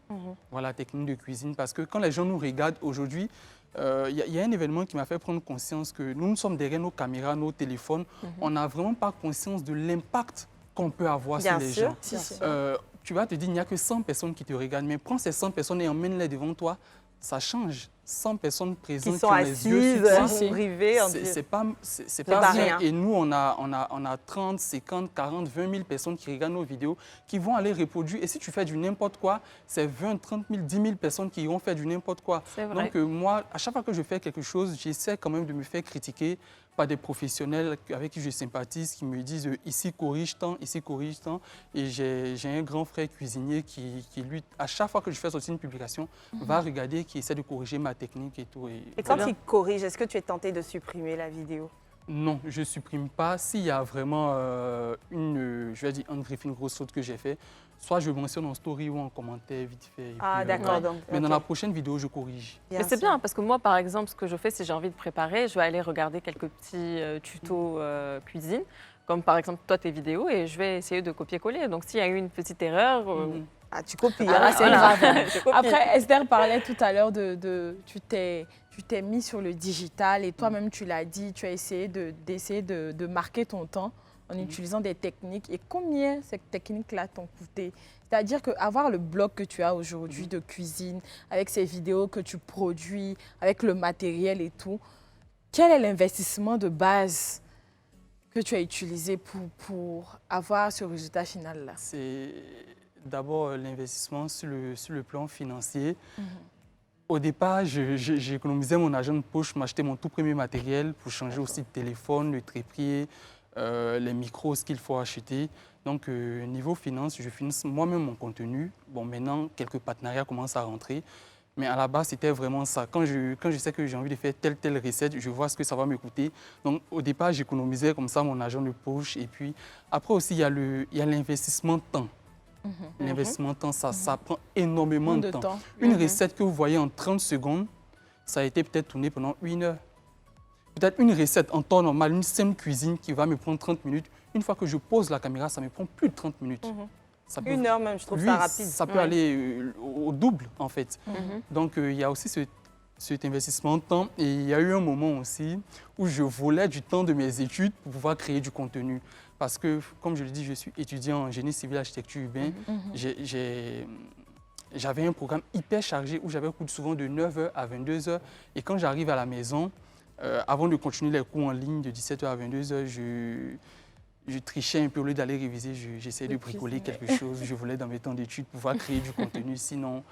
Voilà, la technique de cuisine. Parce que quand les gens nous regardent aujourd'hui, il y a un événement qui m'a fait prendre conscience que nous sommes derrière nos caméras, nos téléphones. On n'a vraiment pas conscience de l'impact qu'on peut avoir Bien sur les sûr, gens. bien sûr. Tu vas te dire, il n'y a que 100 personnes qui te regardent, mais prends ces 100 personnes et emmène-les devant toi, ça change. 100 personnes présentes Qui sont ont les yeux assises, sur toi. rivées. C'est pas pas rien. rien. Et nous, on a 30, 50, 40, 20 000 personnes qui regardent nos vidéos, qui vont aller reproduire. Et si tu fais du n'importe quoi, c'est 20, 30 000, 10 000 personnes qui iront faire du n'importe quoi. C'est vrai. Donc moi, à chaque fois que je fais quelque chose, j'essaie quand même de me faire critiquer par des professionnels avec qui je sympathise, qui me disent ici corrige tant, ici corrige tant. Et j'ai un grand frère cuisinier qui, lui, à chaque fois que je fais sortir une publication, va regarder, qui essaie de corriger ma technique et tout. Et quand bien. il corrige, est-ce que tu es tenté de supprimer la vidéo? Non, je ne supprime pas. S'il y a vraiment je vais dire, une grosse faute que j'ai fait, soit je mentionne en story ou en commentaire vite fait. et Ah, puis, d'accord. ouais. donc, Mais dans ok. la prochaine vidéo, je corrige. Bien Mais c'est sûr. bien parce que moi, par exemple, ce que je fais, si j'ai envie de préparer, je vais aller regarder quelques petits tutos cuisine, comme par exemple toi tes vidéos, et je vais essayer de copier-coller. Donc s'il y a eu une petite erreur, Ah, tu copies. Ah, hein. c'est voilà. grave. Je copie. Après, Esther parlait tout à l'heure tu t'es mis sur le digital et toi-même, tu l'as dit, tu as essayé de marquer ton temps en utilisant des techniques. Et combien ces techniques-là t'ont coûté? C'est-à-dire qu'avoir le blog que tu as aujourd'hui de cuisine, avec ces vidéos que tu produis, avec le matériel et tout, quel est l'investissement de base que tu as utilisé pour avoir ce résultat final-là? C'est d'abord l'investissement sur le plan financier. Au départ, j'économisais mon argent de poche, m'achetais mon tout premier matériel pour changer aussi de téléphone, le trépied, les micros, ce qu'il faut acheter. Donc, niveau finance, je finance moi-même mon contenu. Bon, maintenant, quelques partenariats commencent à rentrer. Mais à la base, c'était vraiment ça. Quand je sais que j'ai envie de faire telle recette, je vois ce que ça va me coûter. Donc, au départ, j'économisais comme ça mon argent de poche. Et puis, après aussi, il y a l'investissement temps. L'investissement temps, ça prend énormément de temps. Une recette que vous voyez en 30 secondes, ça a été peut-être tourné pendant 1 heure. Peut-être une recette en temps normal, une simple cuisine qui va me prendre 30 minutes. Une fois que je pose la caméra, ça me prend plus de 30 minutes. Ça peut- 1 heure même, je trouve oui, ça rapide. ça peut Ouais. aller au double, en fait. Donc, il y a aussi cet investissement de temps. Et il y a eu un moment aussi où je volais du temps de mes études pour pouvoir créer du contenu. Parce que, comme je le dis, je suis étudiant en génie civil architecture urbaine. J'avais un programme hyper chargé où j'avais cours souvent de 9h à 22h. Et quand j'arrive à la maison, avant de continuer les cours en ligne de 17h à 22h, je trichais un peu au lieu d'aller réviser. J'essayais de bricoler quelque chose. Je voulais, dans mes temps d'études, pouvoir créer du contenu. Sinon,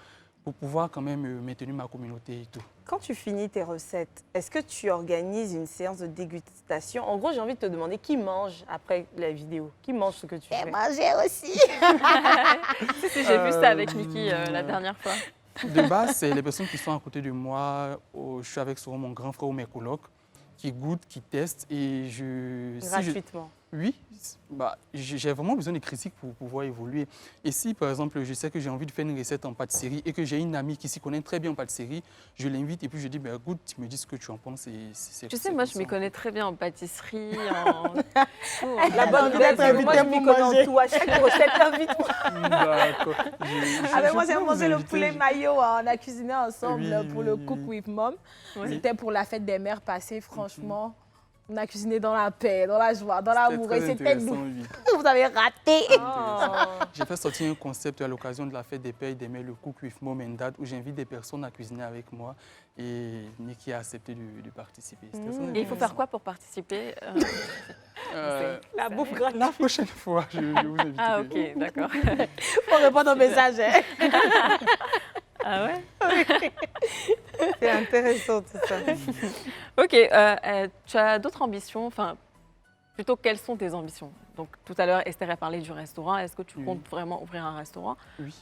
pour pouvoir quand même maintenir ma communauté et tout. Quand tu finis tes recettes, est-ce que tu organises une séance de dégustation? En gros, j'ai envie de te demander qui mange après la vidéo? Qui mange ce que tu fais? Manger aussi. Si, j'ai vu ça avec Mickey la dernière fois. De base, c'est les personnes qui sont à côté de moi. Je suis avec souvent mon grand frère ou mes colocs qui goûtent, qui testent. Et Gratuitement. Oui, j'ai vraiment besoin de critiques pour pouvoir évoluer. Et si, par exemple, je sais que j'ai envie de faire une recette en pâtisserie et que j'ai une amie qui s'y connaît très bien en pâtisserie, je l'invite et puis je dis, ben, goûte, tu me dis ce que tu en penses. Tu sais, moi, je m'y connais très bien en pâtisserie, La bonne nouvelle, c'est que moi, je m'y connais en tout. À chaque recette, invite-moi. D'accord. Ah, mais moi, j'ai peux vous mangé le inviter, poulet maillot. On a cuisiné ensemble Oui, pour le oui, Cook oui. with Mom. Oui. C'était pour la fête des mères passée. Franchement, on a cuisiné dans la paix, dans la joie, dans l'amour. Et c'était intéressant, nous. oui. Vous avez raté. J'ai fait sortir un concept à l'occasion de la fête des pères et des mères, le Cook with Mom and Dad, où j'invite des personnes à cuisiner avec moi et Niki a accepté de participer. C'était très Et il faut intéressant. faire quoi pour participer La bouffe gratuite. La prochaine fois, je vous invite. Ah, ok, d'accord. Pour répondre aux messages. Hein. Ah ouais? C'est intéressant tout ça. Ok, tu as d'autres ambitions, enfin, Plutôt, quelles sont tes ambitions? Donc, tout à l'heure, Esther a parlé du restaurant. Est-ce que tu Oui. comptes vraiment ouvrir un restaurant? Oui.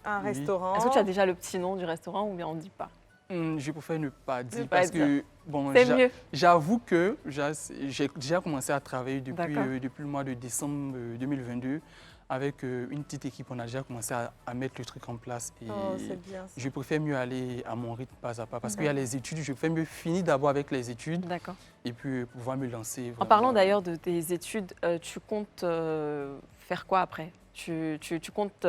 Un Oui. restaurant. Est-ce que tu as déjà le petit nom du restaurant ou bien on ne dit pas? Je préfère ne pas dire pas parce dire. que bon, C'est mieux. j'avoue que j'ai déjà commencé à travailler depuis D'accord. le mois de décembre 2022 avec une petite équipe. On a déjà commencé à mettre le truc en place et Oh, c'est bien ça. je préfère mieux aller à mon rythme pas à pas parce qu'il y a les études. Je préfère mieux finir d'abord avec les études D'accord. et puis pouvoir me lancer. En vraiment. parlant d'ailleurs de tes études, tu comptes faire quoi après? Tu comptes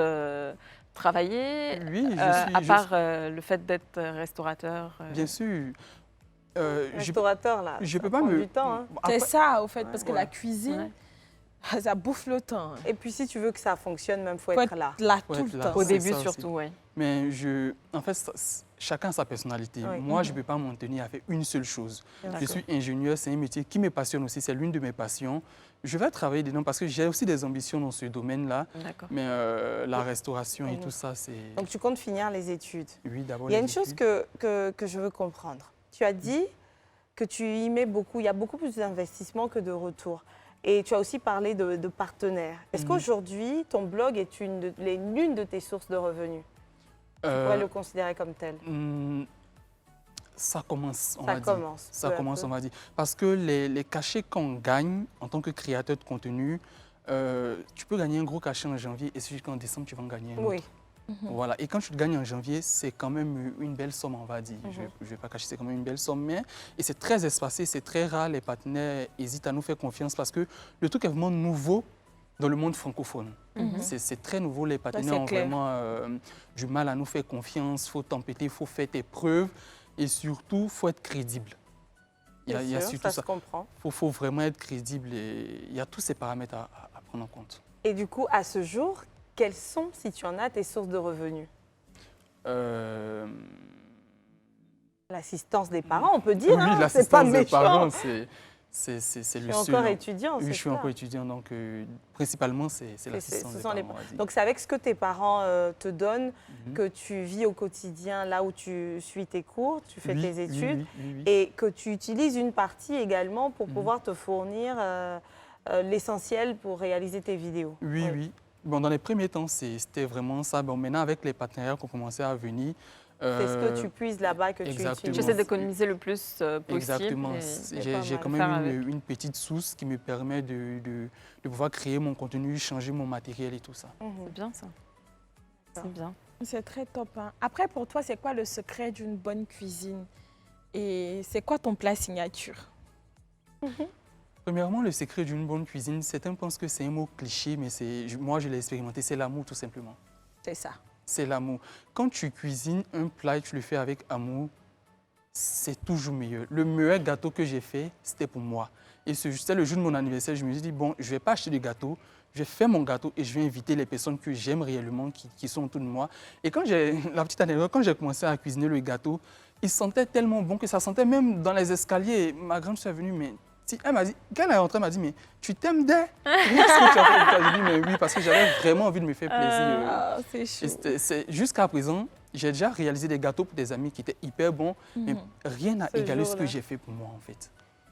travailler Oui, à part le fait d'être restaurateur? Bien sûr. Je Restaurateur, là, je ça peux pas prend me. du temps. Hein. Après- C'est ça, au fait, parce que Ouais. la cuisine, ça bouffe le temps. Et puis, si tu veux que ça fonctionne, même, il faut Faut être là. Là Faut tout être le là. temps. Au c'est début ça aussi. surtout, oui. Mais en fait, chacun a sa personnalité. Oui. Moi, je ne peux pas m'en tenir à faire une seule chose. Je D'accord. suis ingénieur, c'est un métier qui me passionne aussi, c'est l'une de mes passions. Je vais travailler dedans parce que j'ai aussi des ambitions dans ce domaine-là. D'accord. Mais la restauration et tout ça, c'est... Donc, tu comptes finir les études. Oui, d'abord Il y a les une chose études. que je veux comprendre. Tu as dit que tu y mets beaucoup, il y a beaucoup plus d'investissement que de retour. Et tu as aussi parlé de partenaires. Est-ce Mhm. qu'aujourd'hui, ton blog est l'une de tes sources de revenus? Tu pourrais le considérer comme tel? Ça commence, on Ça va dire. commence. Ça peu à commence, peu. on va dire. Parce que les cachets qu'on gagne en tant que créateur de contenu, tu peux gagner un gros cachet en janvier et c'est jusqu'en décembre, tu vas en gagner un autre. Oui. Voilà. Et quand tu te gagnes en janvier, c'est quand même une belle somme, on va dire. Je ne vais pas cacher, c'est quand même une belle somme. Et c'est très espacé, c'est très rare. Les partenaires hésitent à nous faire confiance parce que le truc est vraiment nouveau dans le monde francophone. C'est très nouveau. Les partenaires c'est ont clair. vraiment du mal à nous faire confiance. Il faut tempêter, il faut faire tes preuves. Et surtout, il faut être crédible. Il y a Bien sûr, surtout ça ça. se comprend. Il faut vraiment être crédible et il y a tous ces paramètres à prendre en compte. Et du coup, à ce jour, quelles sont, si tu en as, tes sources de revenus? L'assistance des parents, on peut dire, oui, hein, c'est pas l'assistance des méchant. parents, c'est le Je suis seul. encore étudiant, Oui, c'est je suis ça. encore étudiant, donc principalement, c'est ce l'assistance des sont les parents. on va dire. Donc c'est avec ce que tes parents te donnent Mhm. que tu vis au quotidien, là où tu suis tes cours, tu fais Oui, tes oui, études, oui. et que tu utilises une partie également pour Mhm. pouvoir te fournir l'essentiel pour réaliser tes vidéos. Oui, oui. Bon, dans les premiers temps, c'était vraiment ça. Bon, maintenant, avec les partenaires qui ont commencé à venir... C'est ce que tu puises là-bas que tu exactement. utilises. J'essaie d'économiser le plus possible. Exactement. et- J'ai quand Faire même avec. une petite source qui me permet de pouvoir créer mon contenu, changer mon matériel et tout ça. Mhm. C'est bien ça. C'est bien. C'est très top. Hein. Après, pour toi, c'est quoi le secret d'une bonne cuisine? Et c'est quoi ton plat signature? Premièrement, le secret d'une bonne cuisine, certains pensent que c'est un mot cliché, mais moi, je l'ai expérimenté, c'est l'amour tout simplement. C'est ça. C'est l'amour. Quand tu cuisines un plat et tu le fais avec amour, c'est toujours meilleur. Le meilleur gâteau que j'ai fait, c'était pour moi. Et c'était le jour de mon anniversaire, je me suis dit, bon, je ne vais pas acheter de gâteau, je vais faire mon gâteau et je vais inviter les personnes que j'aime réellement, qui sont autour de moi. Et quand la petite anecdote, quand j'ai commencé à cuisiner le gâteau, il sentait tellement bon que ça sentait même dans les escaliers. Ma grande soeur est venue, mais elle m'a dit, quand elle est rentrée, elle m'a dit, mais tu t'aimes d'elle? Oui, ce que tu as fait. J'ai dit, mais oui, parce que j'avais vraiment envie de me faire plaisir. Ah, c'est Et chaud. jusqu'à présent, j'ai déjà réalisé des gâteaux pour des amis qui étaient hyper bons, mais rien n'a Ce égalé ce jour-là. que j'ai fait pour moi, en fait.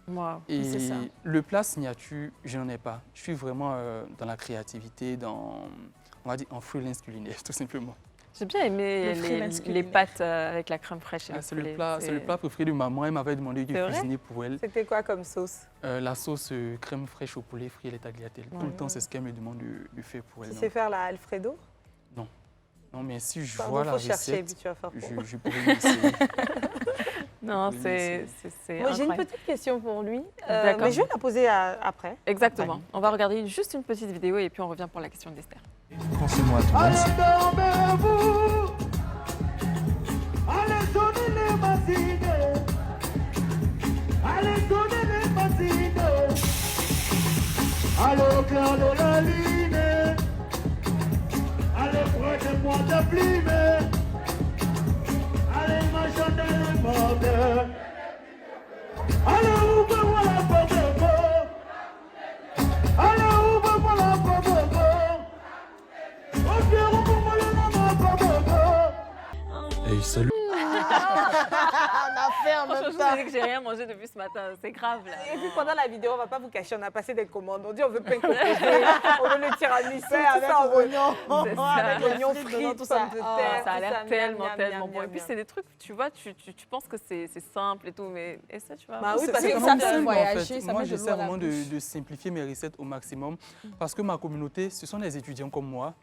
Wow. Et C'est ça. le plat signature, je n'en ai pas. Je suis vraiment dans la créativité, on va dire, en freelance culinaire, tout simplement. J'ai bien aimé Le freelance les culinaire. pâtes avec la crème fraîche et C'est le le poulet. plat préféré de maman. Elle m'avait demandé de C'est vrai cuisiner pour elle. C'était quoi comme sauce? La sauce crème fraîche au poulet frit et les tagliatelles. Tout le temps, c'est ce qu'elle me demande de faire pour elle. Tu Donc, sais faire la Alfredo? non, mais si je Pardon, vois la faut chercher, recette, puis tu vas faire pour. je pourrais m'essayer. Non, Oui, c'est Moi, j'ai une incroyable. petite question pour lui, D'accord. mais je vais la poser après. Exactement. On va regarder juste une petite vidéo et puis on revient pour la question d'Esther. Pensez-moi à tout le monde. Allez, dormez-vous. Allez, donnez les matinées. Allez, donnez les matinées. Allez, au cœur de la lune. Allez, prenez-moi de plume. Allez, ma chandelle morte. Allez, ouvre-moi la porte de beau. Allez, ouvre-moi la porte de beau. Hey, salut. On a fait en Franchement, même je temps. vous ai dit que j'ai rien mangé depuis ce matin. C'est grave, là. Et puis pendant la vidéo, on va pas vous cacher, on a passé des commandes. On dit on veut pain composé, on veut le tiramisu, tout Avec ça, on veut. oignon. C'est ça. Avec l'oignon frites frit, dedans, tout ça. Ça a l'air tellement, tellement bon. Et puis, c'est c'est des trucs, tu vois, tu penses que c'est simple et tout, mais et ça, tu vois. Bah oui, C'est- parce c'est que quand ça même fait simple, en voyager, fait. ça Moi, met de l'eau j'essaie à la vraiment bouche. de simplifier mes recettes au maximum parce que ma communauté, ce sont des étudiants comme moi.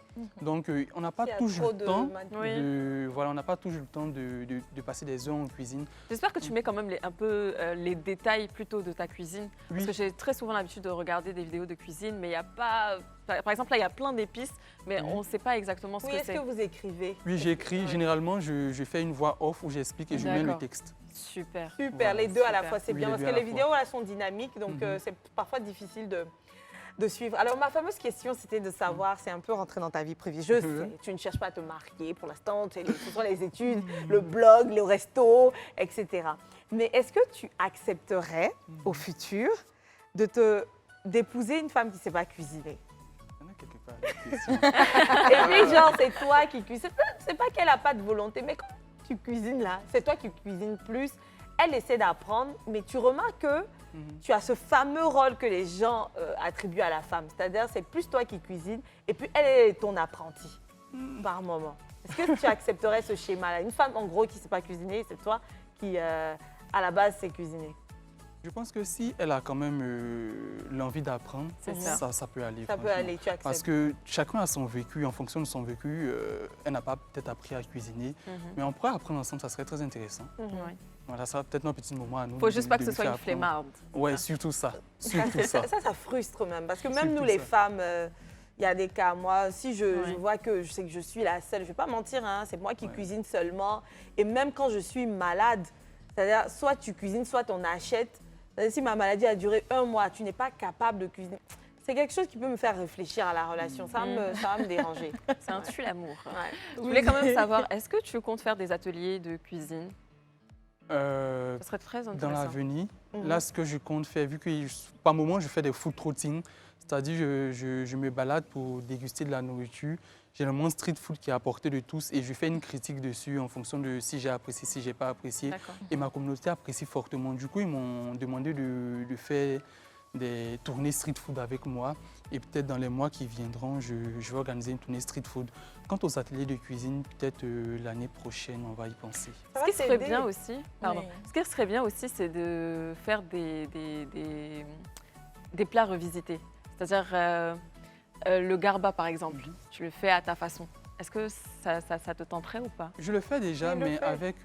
Donc, on n'a pas il y a toujours trop le de temps Oui. voilà, on n'a pas toujours le temps de passer des heures en cuisine. J'espère que tu mets quand même un peu les détails plutôt de ta cuisine. Parce Oui. que j'ai très souvent l'habitude de regarder des vidéos de cuisine, mais il n'y a pas. Par exemple, là, il y a plein d'épices, mais Oui. on ne sait pas exactement ce Oui, que est-ce c'est. que vous écrivez? Oui, j'écris. Généralement, je fais une voix off où j'explique et je mets le D'accord. texte. Super. Super, Voilà, les deux à la super. fois, c'est Oui, bien. les Parce deux que à les la vidéos, elles sont dynamiques, donc Mhm. c'est parfois difficile de suivre. Alors, ma fameuse question, c'était de savoir, c'est un peu rentrer dans ta vie privée. Je sais, tu ne cherches pas à te marier pour l'instant, ce sont les études, le blog, le resto, etc. Mais est-ce que tu accepterais au futur d'épouser une femme qui ne sait pas cuisiner? Il y en a quelque part des questions. Et puis, genre, c'est toi qui cuisines. C'est pas qu'elle n'a pas de volonté, mais quand tu cuisines là, c'est toi qui cuisines plus. Elle essaie d'apprendre, mais tu remarques que tu as ce fameux rôle que les gens attribuent à la femme. C'est-à-dire, c'est plus toi qui cuisines, et puis elle est ton apprenti, par moment. Est-ce que tu accepterais ce schéma-là? Une femme, en gros, qui ne sait pas cuisiner, c'est toi qui, à la base, sait cuisiner. Je pense que si elle a quand même l'envie d'apprendre, C'est ça. ça peut aller. Ça peut franchement. aller, tu acceptes. Parce que chacun a son vécu. En fonction de son vécu, elle n'a pas peut-être appris à cuisiner. Mais on pourrait apprendre ensemble, ça serait très intéressant. Ouais. Voilà, ça sera peut-être un petit moment à nous. Faut de- juste pas de que ce lui soit faire une apprendre. flemmarde. Ouais, surtout ça. Surtout ça. Ça frustre même. Parce que même Surtout nous, les ça. femmes, il y a des cas. Moi, si je Ouais. vois que je sais que je suis la seule, je ne vais pas mentir, hein, c'est moi qui Ouais. cuisine seulement. Et même quand je suis malade, c'est-à-dire soit tu cuisines, soit on achète. C'est-à-dire, si ma maladie a duré 1 mois, tu n'es pas capable de cuisiner. C'est quelque chose qui peut me faire réfléchir à la relation. Ça va me déranger. C'est un tue l'amour. Ouais. Je voulais quand même savoir, est-ce que tu comptes faire des ateliers de cuisine? Euh, Ce serait très dans intéressant. l'avenir, Mhm. là, ce que je compte faire, vu que par moment, je fais des food routines, c'est-à-dire je me balade pour déguster de la nourriture. Généralement, street food qui est à portée de tous et je fais une critique dessus en fonction de si j'ai apprécié, si j'ai pas apprécié. D'accord. Et ma communauté apprécie fortement. Du coup, ils m'ont demandé de faire des tournées street food avec moi. Et peut-être dans les mois qui viendront, je vais organiser une tournée street food. Quant aux ateliers de cuisine, peut-être l'année prochaine, on va y penser. Ça Ce va qui serait t'aider. bien aussi, pardon, Oui. ce qui serait bien aussi, c'est de faire des plats revisités. C'est-à-dire le garba, par exemple. Tu le fais à ta façon. Est-ce que ça te tenterait ou pas? Je le fais déjà, Il le mais fait. avec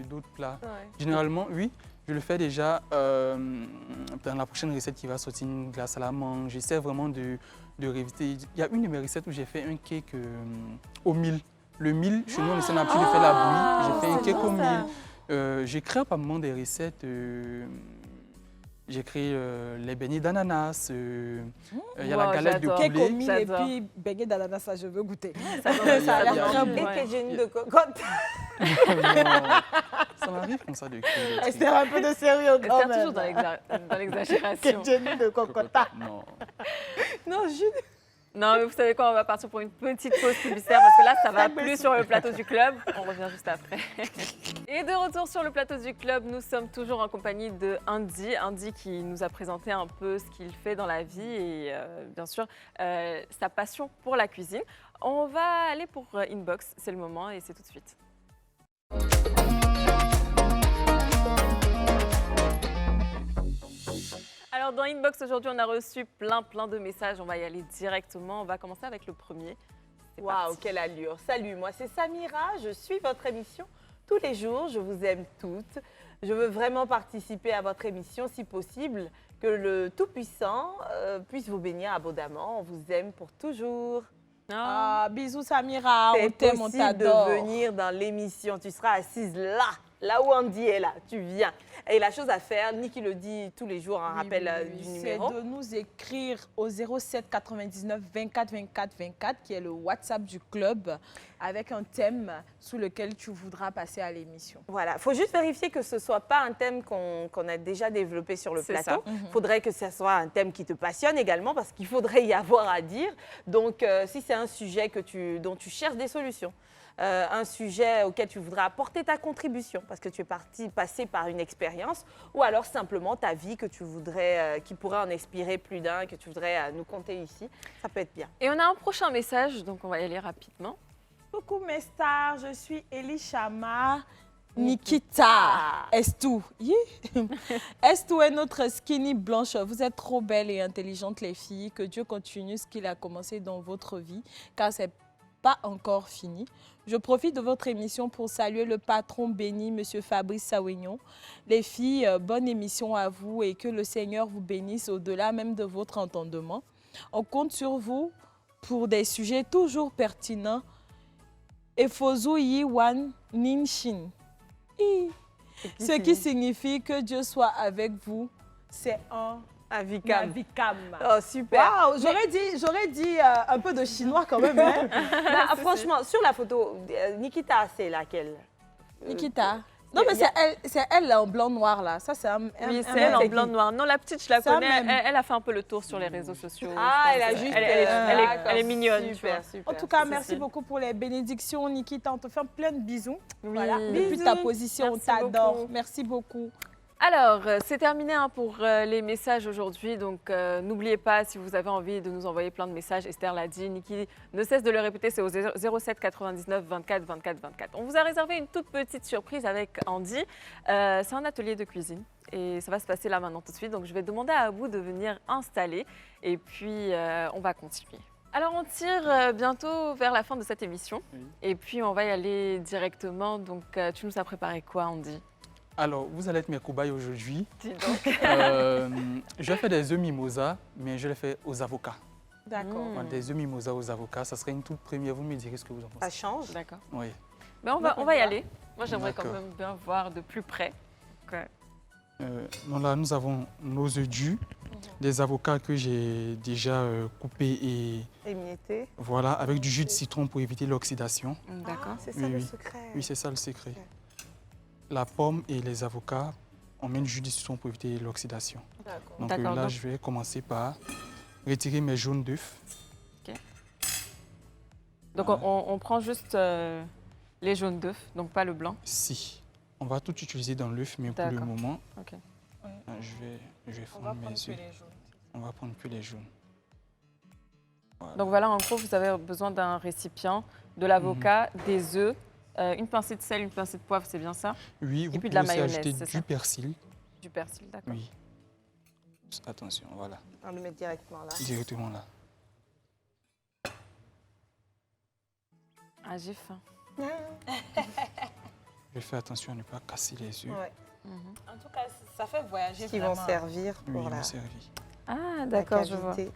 d'autres plats. Ouais. Généralement, oui, je le fais déjà. Dans la prochaine recette qui va sortir, une glace à la mangue, j'essaie vraiment de révisiter. Il y a une de mes recettes où j'ai fait un cake au mil. Le mil, chez nous, on essaie d'habitude de faire la bouillie. J'ai fait un cake au mil. J'ai créé par moment des recettes. J'ai créé les beignets d'ananas. Il y a la Wow, galette de j'adore. Cake au poulet. mille et J'adore. puis beignet d'ananas, ça je veux goûter. Ça Ça a l'air il y a- très il y bon. a- Et que j'ai une de cocotte. Ça m'arrive comme ça de créer des trucs. Esther, un peu de sérieux quand Esther, même. toujours dans l'exagération. Que Jenny de Cocota. Non. Non, juste. Non, mais vous savez quoi, on va partir pour une petite pause publicitaire parce que là, ça va plus sur le plateau du club. On revient juste après. Et de retour sur le plateau du club, nous sommes toujours en compagnie de Andy. Andy qui nous a présenté un peu ce qu'il fait dans la vie et bien sûr sa passion pour la cuisine. On va aller pour Inbox, c'est le moment et c'est tout de suite. Alors dans Inbox aujourd'hui, on a reçu plein de messages. On va y aller directement. On va commencer avec le premier. C'est Waouh, parti. quelle allure. Salut, moi c'est Samira, je suis votre émission tous les jours, je vous aime toutes. Je veux vraiment participer à votre émission si possible, que le Tout-Puissant puisse vous bénir abondamment. On vous aime pour toujours. Ah, bisous Samira, on C'est t'aime, on possible t'adore. de venir dans l'émission, tu seras assise là où Andy est là, tu viens. Et la chose à faire, Niki le dit tous les jours, un rappel du numéro. C'est de nous écrire au 07 99 24 24 24, qui est le WhatsApp du club, avec un thème sous lequel tu voudras passer à l'émission. Voilà, il faut juste vérifier que ce ne soit pas un thème qu'on a déjà développé sur le C'est plateau. ça. Il faudrait que ce soit un thème qui te passionne également parce qu'il faudrait y avoir à dire. Donc, si c'est un sujet dont tu cherches des solutions, un sujet auquel tu voudrais apporter ta contribution, parce que tu es passé par une expérience, ou alors simplement ta vie que tu voudrais, qui pourrait en inspirer plus d'un, que tu voudrais nous conter ici. Ça peut être bien. Et on a un prochain message, donc on va y aller rapidement. Coucou mes stars, je suis Elie Chama. Nikita Estou. Estou est notre skinny blanche. Vous êtes trop belles et intelligentes les filles. Que Dieu continue ce qu'il a commencé dans votre vie, car c'est pas encore fini. Je profite de votre émission pour saluer le patron béni, Monsieur Fabrice Sawignon. Les filles, bonne émission à vous et que le Seigneur vous bénisse au-delà même de votre entendement. On compte sur vous pour des sujets toujours pertinents. Efozu Yi Wan Ninshin. Ce qui signifie que Dieu soit avec vous, c'est un Avikam. Avikam. Oh, super. Wow, j'aurais dit un peu de chinois quand même. Hein? Bah, franchement, sur la photo, Nikita, c'est laquelle? Nikita. Non, mais c'est elle là, en blanc-noir là. Ça, c'est un. Oui, c'est elle en blanc-noir. Non, la petite, je la connais. Elle a fait un peu le tour sur les réseaux sociaux. Ah, elle a juste. Elle est mignonne. Super, tu vois. super. En tout cas, merci beaucoup pour les bénédictions, Nikita. On te fait plein de bisous. Oui. Voilà. Depuis ta position, on Merci t'adore. beaucoup. Merci beaucoup. Alors, c'est terminé pour les messages aujourd'hui. Donc, n'oubliez pas, si vous avez envie de nous envoyer plein de messages, Esther l'a dit, Niki ne cesse de le répéter, c'est au 07 99 24 24 24. On vous a réservé une toute petite surprise avec Andy. C'est un atelier de cuisine et ça va se passer là maintenant tout de suite. Donc, je vais demander à Abou de venir installer et puis on va continuer. Alors, on tire bientôt vers la fin de cette émission et puis on va y aller directement. Donc, tu nous as préparé quoi, Andy ? Alors, vous allez être mes cobayes aujourd'hui. Dis donc. Je vais faire des œufs mimosa, mais je les fais aux avocats. D'accord. Voilà, des œufs mimosa aux avocats, ça serait une toute première. Vous me direz ce que vous en Ça pensez. change. D'accord. Oui. Mais on va y aller. Moi, j'aimerais quand D'accord. même bien voir de plus près. Donc là, nous avons nos œufs durs, des avocats que j'ai déjà coupés et Émietté. voilà, avec du jus de citron pour éviter l'oxydation. D'accord. C'est ça Oui, le oui. secret. Oui, c'est ça le secret. La pomme et les avocats, on met du jus de citron pour éviter l'oxydation. D'accord. Donc D'accord, là, donc- je vais commencer par retirer mes jaunes d'œufs. Donc, Voilà. on prend juste les jaunes d'œufs, donc pas le blanc. Si. On va tout utiliser dans l'œuf, mais pour le D'accord. moment, Ok. je vais fondre mes œufs. On va prendre que les jaunes. Voilà. Donc, voilà, en gros, vous avez besoin d'un récipient, de l'avocat, des œufs, une pincée de sel, une pincée de poivre, c'est bien ça? Oui, vous puis pouvez de la aussi mayonnaise, ajouter c'est du ça persil. Du persil, d'accord. Oui. Attention, voilà, On le met directement là. directement là. Ah, j'ai faim. Je fais attention à ne pas casser les œufs. Ouais. En tout cas, ça fait voyager Qui vont servir Oui, pour ils la, m'ont servi. Ah, la d'accord, je vois. cavité.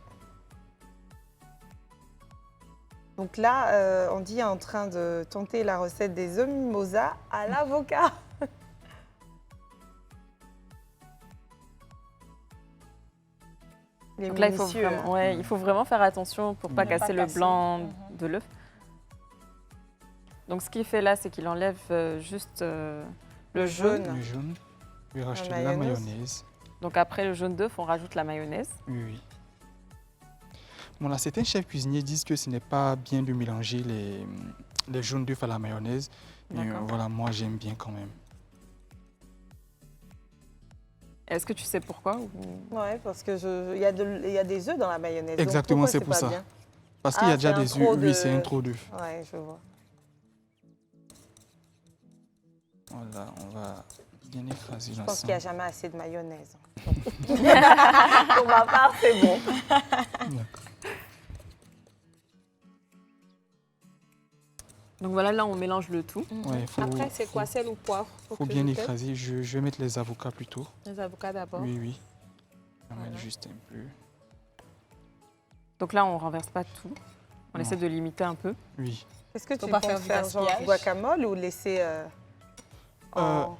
Donc là, on dit en train de tenter la recette des œufs mimosa à l'avocat. Il est Donc là, minutieux, hein. il faut vraiment faire attention pour pas Ne casser pas le casser. blanc de l'œuf. Donc, ce qu'il fait là, c'est qu'il enlève juste le jaune. jaune. Le jaune, je vais rajouter de la mayonnaise. mayonnaise. Donc, après le jaune d'œuf, on rajoute la mayonnaise. Oui, oui. Bon, là, certains chefs cuisiniers disent que ce n'est pas bien de mélanger les jaunes d'œufs à la mayonnaise. Mais D'accord. voilà, moi, j'aime bien quand même. Est-ce que tu sais pourquoi ou- Ouais, parce que il y a des œufs dans la mayonnaise. donc Exactement, pourquoi c'est pour pas ça. bien? Parce qu'il y a Ah, déjà c'est un des trop œufs. Oui, de- c'est un trop d'œufs. Ouais, je vois. Voilà, on va bien écraser Je pense qu'il n'y a l'ensemble. jamais assez de mayonnaise. Pour ma part, c'est bon. D'accord. Donc voilà, là, on mélange le tout. Ouais, Après, c'est quoi, sel ou poivre? faut bien écraser. Je vais mettre les avocats plutôt. Les avocats d'abord. Oui, oui. On va mettre juste un peu. Donc là, on renverse pas tout. On Non. essaie de limiter un peu. Oui. Est-ce que tu Faut peux pas faire faire du genre gaspillage. guacamole ou laisser en...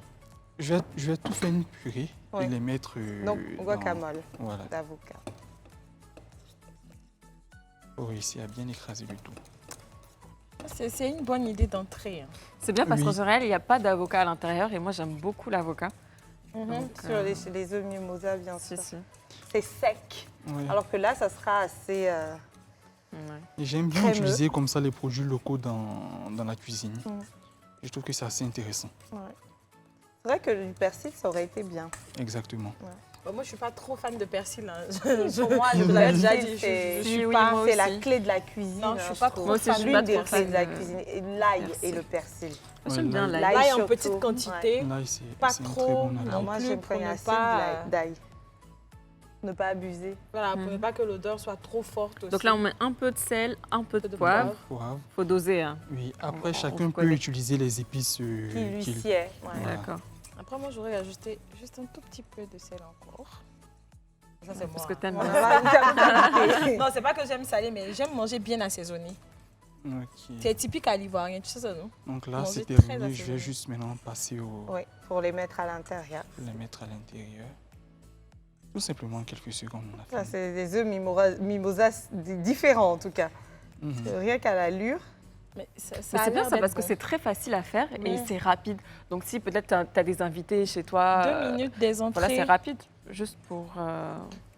Je vais tout faire une purée Ouais. et les mettre Donc, dans- guacamole Voilà, d'avocat. pour réussir à bien écraser le tout. C'est une bonne idée d'entrée. Hein. C'est bien parce Oui. qu'en général, il n'y a pas d'avocat à l'intérieur et moi, j'aime beaucoup l'avocat. Sur les œufs mimosa, bien Si, sûr. si. C'est sec. Ouais. Alors que là, ça sera assez... Ouais. Et j'aime bien crémeux. utiliser comme ça les produits locaux dans la cuisine. Mm. Je trouve que c'est assez intéressant. ouais. C'est vrai que du persil, ça aurait été bien. Exactement. Bon, moi, je ne suis pas trop fan de persil. Hein. Pour moi, je le vous l'ai déjà persil, dit. c'est Si, oui, moi c'est la aussi. clé de la cuisine. Non, je suis pas trop Moi aussi, je suis l'une pas des trop clés de la fan de cuisine. Et l'ail persil. et le persil. Moi, j'aime bien l'ail. L'ail en surtout. petite quantité. Là, Pas c'est un très trop, bon aliment. non. Moi, plus j'aime quand pour il y a ne assez pas, d'ail. Ne pas abuser. Voilà, pour ne pas que l'odeur soit trop forte aussi. Donc là, on met un peu de sel, un peu de de poivre. Poivre. Faut doser. Hein. Oui, On après, chacun peut connaît. utiliser les épices Qui lui qu'il... sied. Voilà. D'accord. Après, moi, j'aurais ajouté juste un tout petit peu de sel encore. Ça, c'est Parce moi. que t'aimes On bien. va Non, c'est pas que j'aime salé, mais j'aime manger bien assaisonné. Ok. C'est typique à l'ivoirien, tu sais ça, non? Donc là, Manger c'est très terminé. Je vais assaisonné. juste maintenant passer au... Oui, pour les mettre à l'intérieur. les mettre à l'intérieur. Tout simplement quelques secondes. On a Ça, fini. c'est des œufs mimosas différents en tout cas. Mhm. Rien qu'à l'allure. Mais ça Mais a c'est bien l'air ça d'être parce que bon. c'est très facile à faire et Ouais. c'est rapide. Donc si peut-être tu as des invités chez toi, 2 minutes des entrées. voilà, c'est rapide. Juste pour...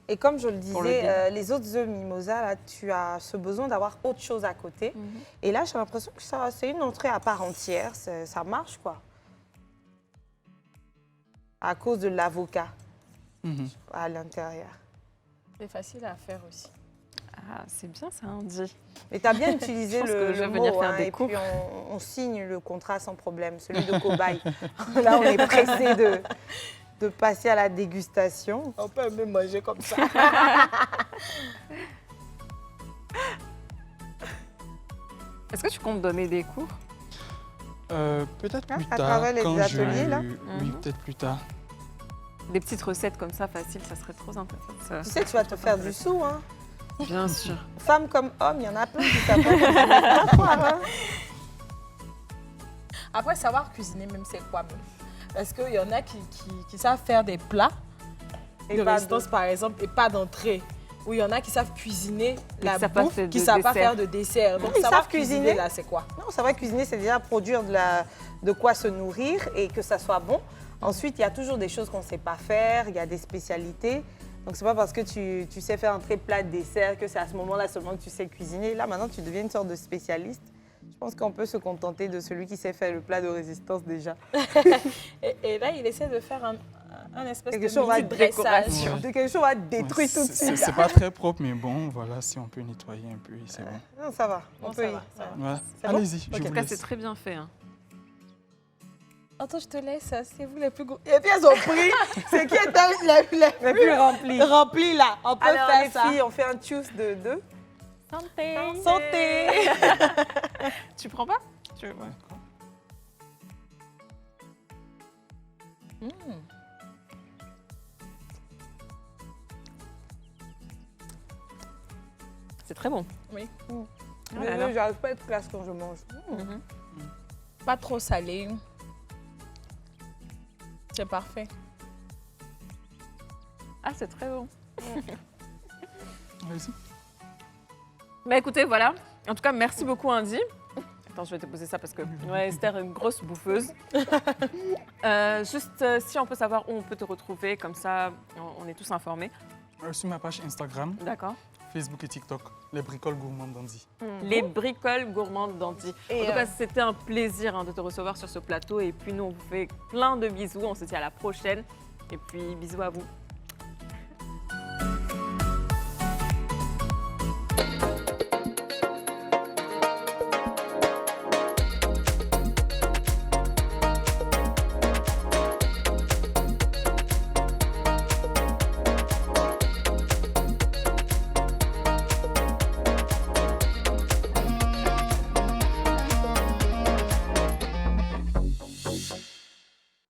Et comme je le Pour le disais, bien. les autres œufs mimosa, là, tu as ce besoin d'avoir autre chose à côté. Et là, j'ai l'impression que c'est une entrée à part entière. Ça marche, quoi. À cause de l'avocat Mhm. à l'intérieur. C'est facile à faire aussi. Ah, c'est bien ça, on dit. Mais tu as bien utilisé Je pense que le je vais mot, venir faire hein, des et cours. puis on signe le contrat sans problème, celui de cobaye. Là, on est pressé de passer à la dégustation. On peut même manger comme ça. Est-ce que tu comptes donner des cours? Peut-être Ah, plus à tard. travers les quand ateliers, là. Oui, peut-être plus tard. Des petites recettes comme ça, faciles, ça serait trop intéressant. Tu sais, tu vas te faire du sou, hein. Bien sûr. Femme comme homme, il y en a plein qui savent pas cuisiner. Hein. Après, savoir cuisiner même, c'est quoi même? Parce qu'il y en a qui savent faire des plats Et de pas résistance, par exemple, et pas d'entrée. Ou il y en a qui savent cuisiner Et la qui savent pas bouffe, faire qui de ne savent pas dessert. faire de dessert. Donc, ils savoir savent cuisiner. là, c'est quoi? Non, ça va, cuisiner, c'est déjà produire de quoi se nourrir et que ça soit bon. Ensuite, il y a toujours des choses qu'on ne sait pas faire, il y a des spécialités. Donc, c'est pas parce que tu sais faire un très plat de dessert que c'est à ce moment-là seulement que tu sais cuisiner. Là, maintenant, tu deviens une sorte de spécialiste. Je pense qu'on peut se contenter de celui qui sait faire le plat de résistance déjà. Et là, il essaie de faire un espèce Quelque de chose va mini-dressage. Ouais. De quelque chose va détruire tout de suite. C'est pas très propre, mais bon, voilà, si on peut nettoyer un peu, c'est bon. Non, ça va. Bon, On ça peut y. va, ça va. Voilà. C'est bon? Allez-y, En je tout vous cas, laisse. c'est très bien fait. Hein. Attends, je te laisse, c'est vous les plus gros. Et puis, elles ont pris ce qui est les plus rempli. Rempli là, on peut Alors, faire les ça. filles, on fait un juice de deux. Santé. Santé. Tu prends pas? Ouais. C'est très bon. Oui. Ah là là. J'arrive pas à être classe quand je mange. Pas trop salé. C'est parfait. Ah, c'est très bon. Allez-y. Bah écoutez, voilà. En tout cas, merci beaucoup, Andy. Attends, je vais te poser ça parce que ouais, Esther est une grosse bouffeuse. Juste, si on peut savoir où on peut te retrouver, comme ça, on est tous informés. Sur ma page Instagram, D'accord. Facebook et TikTok, les bricoles gourmandes d'Andy. Les bricoles gourmandes d'Andy. Et, En tout cas, c'était un plaisir de te recevoir sur ce plateau. Et puis, nous, on vous fait plein de bisous. On se dit à la prochaine. Et puis, bisous à vous.